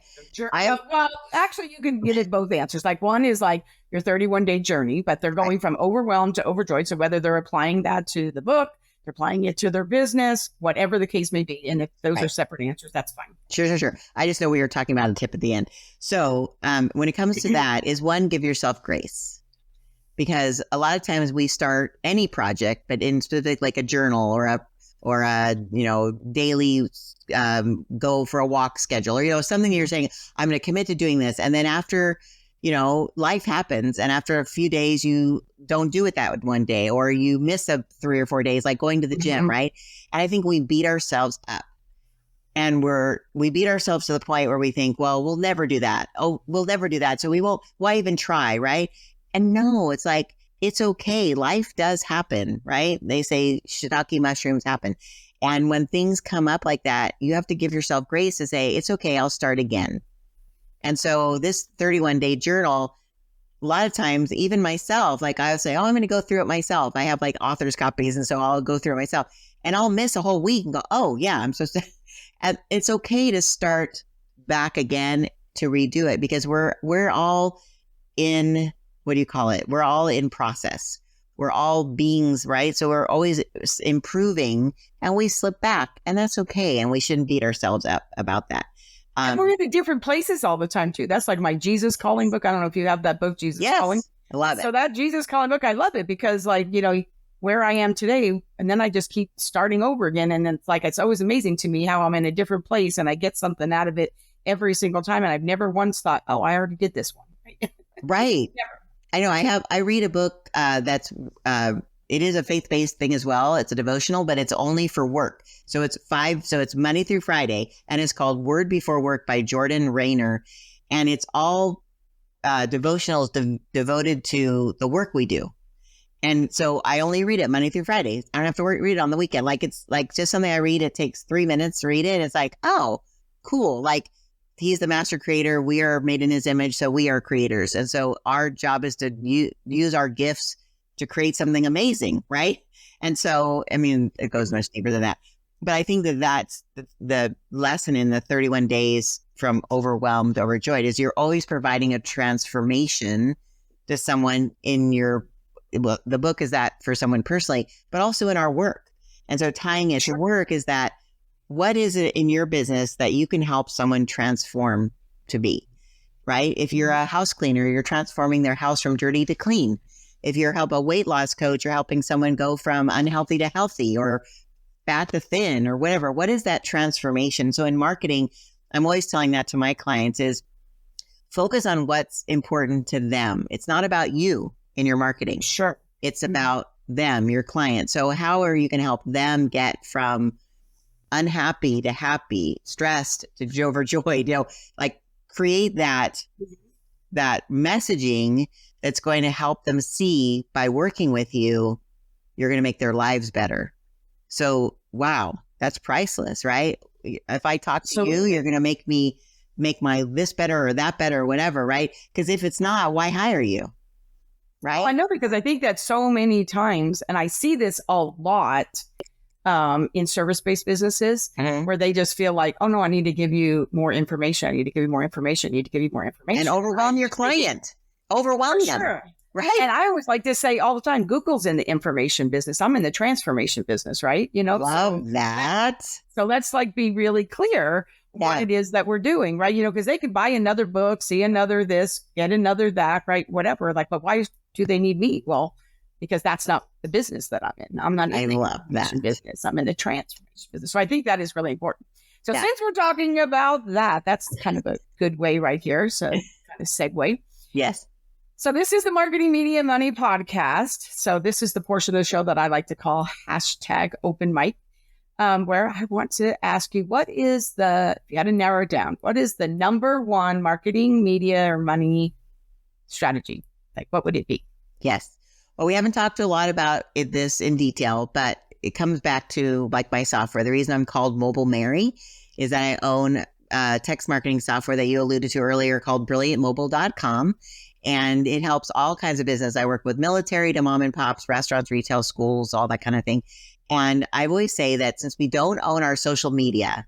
Well, actually, you can get it both answers. Like one is like your 31-day journey, but they're going from overwhelmed to overjoyed. So whether they're applying that to the book, they're applying it to their business, whatever the case may be. And if those are separate answers, that's fine. Sure. I just know we were talking about a tip at the end. So when it comes to that is one, give yourself grace. Because a lot of times we start any project, but in specific like a journal or a daily go for a walk schedule, or something you're saying, I'm going to commit to doing this, and then after life happens, and after a few days you don't do it that one day, or you miss 3 or 4 days, like going to the gym, right? And I think we beat ourselves up, and we beat ourselves to the point where we think, well, we'll never do that. Oh, we'll never do that, so we won't. Why even try, right? And no, it's like, it's okay. Life does happen, right? They say shiitake mushrooms happen. And when things come up like that, you have to give yourself grace to say, it's okay, I'll start again. And so this 31-day journal, a lot of times, even myself, like I'll say, oh, I'm going to go through it myself. I have like author's copies. And so I'll go through it myself and I'll miss a whole week and go, oh yeah, I'm supposed to. And it's okay to start back again, to redo it, because we're all in, what do you call it? We're all in process. We're all beings, right? So we're always improving and we slip back, and that's okay. And we shouldn't beat ourselves up about that. And we're in different places all the time too. That's like my Jesus Calling book. I don't know if you have that book, Jesus Calling. I love it. So that Jesus Calling book, I love it because like, you know, where I am today, and then I just keep starting over again. And it's like, it's always amazing to me how I'm in a different place and I get something out of it every single time. And I've never once thought, oh, I already did this one. Right. Never. I know I read a book that's it is a faith-based thing as well. It's a devotional, but it's only for work. So it's Monday through Friday, and it's called Word Before Work by Jordan Rayner. And it's all devotionals devoted to the work we do. And so I only read it Monday through Friday. I don't have to read it on the weekend. Like it's like just something I read. It takes 3 minutes to read it. It's like, oh, cool. Like he's the master creator. We are made in his image. So we are creators. And so our job is to use our gifts to create something amazing. Right. And so, I mean, it goes much deeper than that. But I think that's the lesson in the 31 days from overwhelmed to overjoyed is you're always providing a transformation to someone in your, well, the book is that for someone personally, but also in our work. And so tying it to work is that what is it in your business that you can help someone transform to be, right? If you're a house cleaner, you're transforming their house from dirty to clean. If you're a weight loss coach, you're helping someone go from unhealthy to healthy or fat to thin or whatever. What is that transformation? So in marketing, I'm always telling that to my clients is focus on what's important to them. It's not about you in your marketing. Sure. It's about them, your client. So how are you going to help them get from unhappy to happy, stressed to overjoyed, like create that messaging that's going to help them see by working with you, you're going to make their lives better. So, wow, that's priceless, right? If I talk to you, you're going to make my this better or that better or whatever, right? Because if it's not, why hire you? Right. Oh, I know, because I think that so many times, and I see this a lot in service-based businesses where they just feel like, oh no, I need to give you more information. I need to give you more information. I need to give you more information. And overwhelm your client. Overwhelm them. Sure. Right. And I always like to say all the time, Google's in the information business. I'm in the transformation business, right? Love that. So let's like be really clear what it is that we're doing, right? Because they could buy another book, see another this, get another that, right? Whatever. Like, but why do they need me? Well, because that's not the business that I'm in. I'm not in the information business. I'm in the transformation business. So I think that is really important. So since we're talking about that, that's kind of a good way right here. So kind of segue. Yes. So this is the Marketing Media Money Podcast. So this is the portion of the show that I like to call #open mic, where I want to ask you, if you had to narrow it down, what is the number one marketing, media, or money strategy? Like, what would it be? Yes. Well, we haven't talked a lot about this in detail, but it comes back to like my software. The reason I'm called Mobile Mary is that I own text marketing software that you alluded to earlier called brilliantmobile.com. And it helps all kinds of business. I work with military to mom and pops, restaurants, retail, schools, all that kind of thing. And I always say that since we don't own our social media,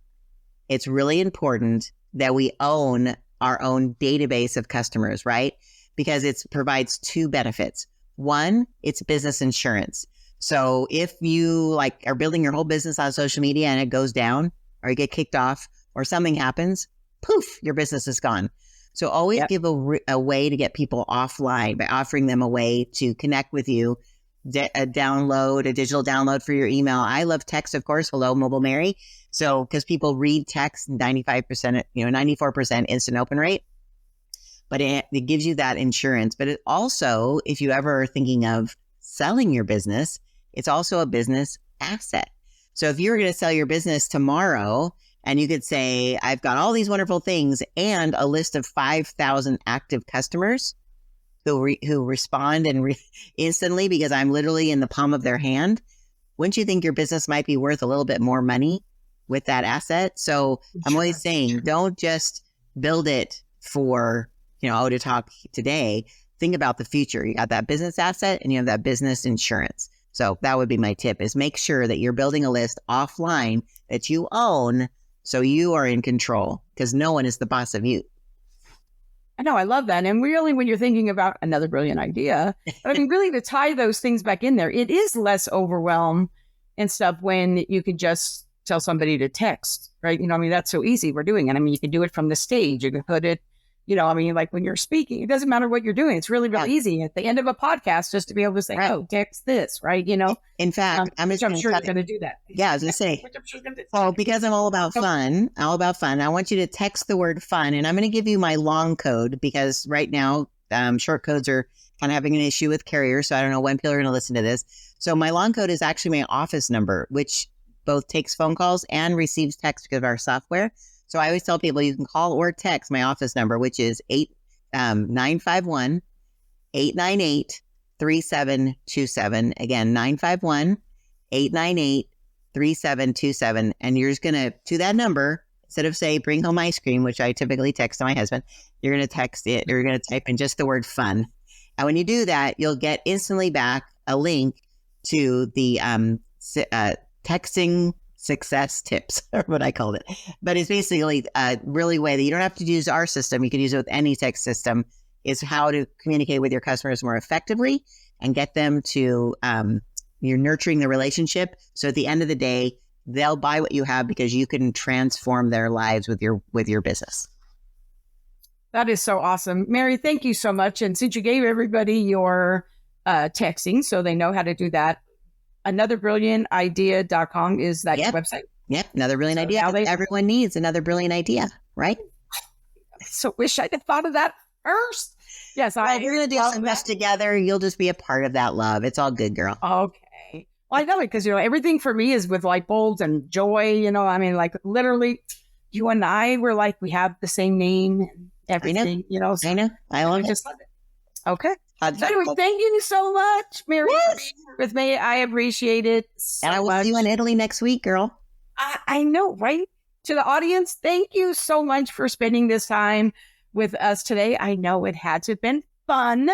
it's really important that we own our own database of customers, right? Because it provides two benefits. One, it's business insurance. So if you are building your whole business on social media and it goes down or you get kicked off or something happens, poof, your business is gone. So always give a way to get people offline by offering them a way to connect with you, a digital download for your email. I love text, of course. Hello, Mobile Mary. So because people read text, 95%, 94% instant open rate. But it gives you that insurance. But it also, if you ever are thinking of selling your business, it's also a business asset. So if you were going to sell your business tomorrow, and you could say, I've got all these wonderful things and a list of 5,000 active customers who respond instantly because I'm literally in the palm of their hand, wouldn't you think your business might be worth a little bit more money with that asset? So I'm always saying, don't just build it for, to talk today. Think about the future. You got that business asset and you have that business insurance. So that would be my tip, is make sure that you're building a list offline that you own so you are in control, because no one is the boss of you. I know, I love that. And really, when you're thinking about another brilliant idea, but I mean, really to tie those things back in there, it is less overwhelm and stuff when you can just tell somebody to text, right? That's so easy. We're doing it. You can do it from the stage. You can put it, like when you're speaking, it doesn't matter what you're doing. It's really, really easy at the end of a podcast just to be able to say, oh, text this, right? In fact, I'm sure you're going to do that. Yeah, I was going to say, because I'm all about fun, I want you to text the word fun. And I'm going to give you my long code because right now, short codes are kind of having an issue with carriers. So I don't know when people are going to listen to this. So my long code is actually my office number, which both takes phone calls and receives text because of our software. So I always tell people you can call or text my office number, which is 951-898-3727. Again, 951-898-3727. And you're just going to that number, instead of say, bring home ice cream, which I typically text to my husband, you're going to text it. You're going to type in just the word fun. And when you do that, you'll get instantly back a link to the texting success tips, or what I called it. But it's basically a really way that you don't have to use our system. You can use it with any text system, is how to communicate with your customers more effectively and get them to, you're nurturing the relationship. So at the end of the day, they'll buy what you have because you can transform their lives with your business. That is so awesome. Mary, thank you so much. And since you gave everybody your texting so they know how to do that, anotherbrilliantidea.com is that your website? Yep. Another brilliant idea. Everyone needs another brilliant idea, right? I so wish I'd have thought of that first. Yes. Well, you're going to do some best together. You'll just be a part of that love. It's all good, girl. Okay. Well, I know it because, everything for me is with light bulbs and joy, literally you and I were like, we have the same name and everything, I know. I love it. Just love it. Okay. So anyway, thank you so much, Mary, for being here with me. I appreciate it so much. And I will see you in Italy next week, girl. I know, right? To the audience, thank you so much for spending this time with us today. I know it had to have been fun.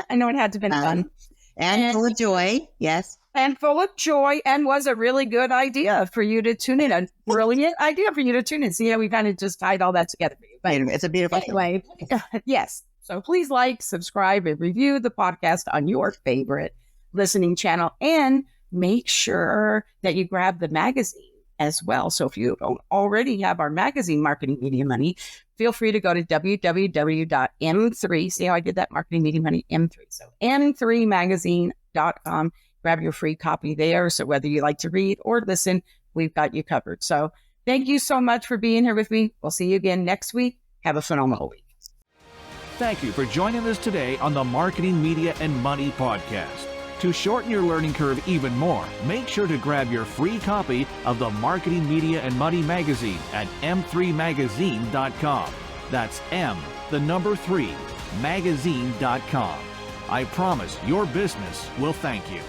And full of joy. Yes. And full of joy, and was a really good idea for you to tune in. A brilliant idea for you to tune in. See how we kind of just tied all that together for you. But it's a beautiful anyway. Yes. So please like, subscribe, and review the podcast on your favorite listening channel. And make sure that you grab the magazine as well. So if you don't already have our magazine, Marketing Media Money, feel free to go to www.m3. See how I did that? Marketing Media Money, M3. So m3magazine.com. Grab your free copy there. So whether you like to read or listen, we've got you covered. So thank you so much for being here with me. We'll see you again next week. Have a phenomenal week. Thank you for joining us today on the Marketing, Media, and Money podcast. To shorten your learning curve even more, make sure to grab your free copy of the Marketing, Media, and Money magazine at m3magazine.com. That's M3magazine.com. I promise your business will thank you.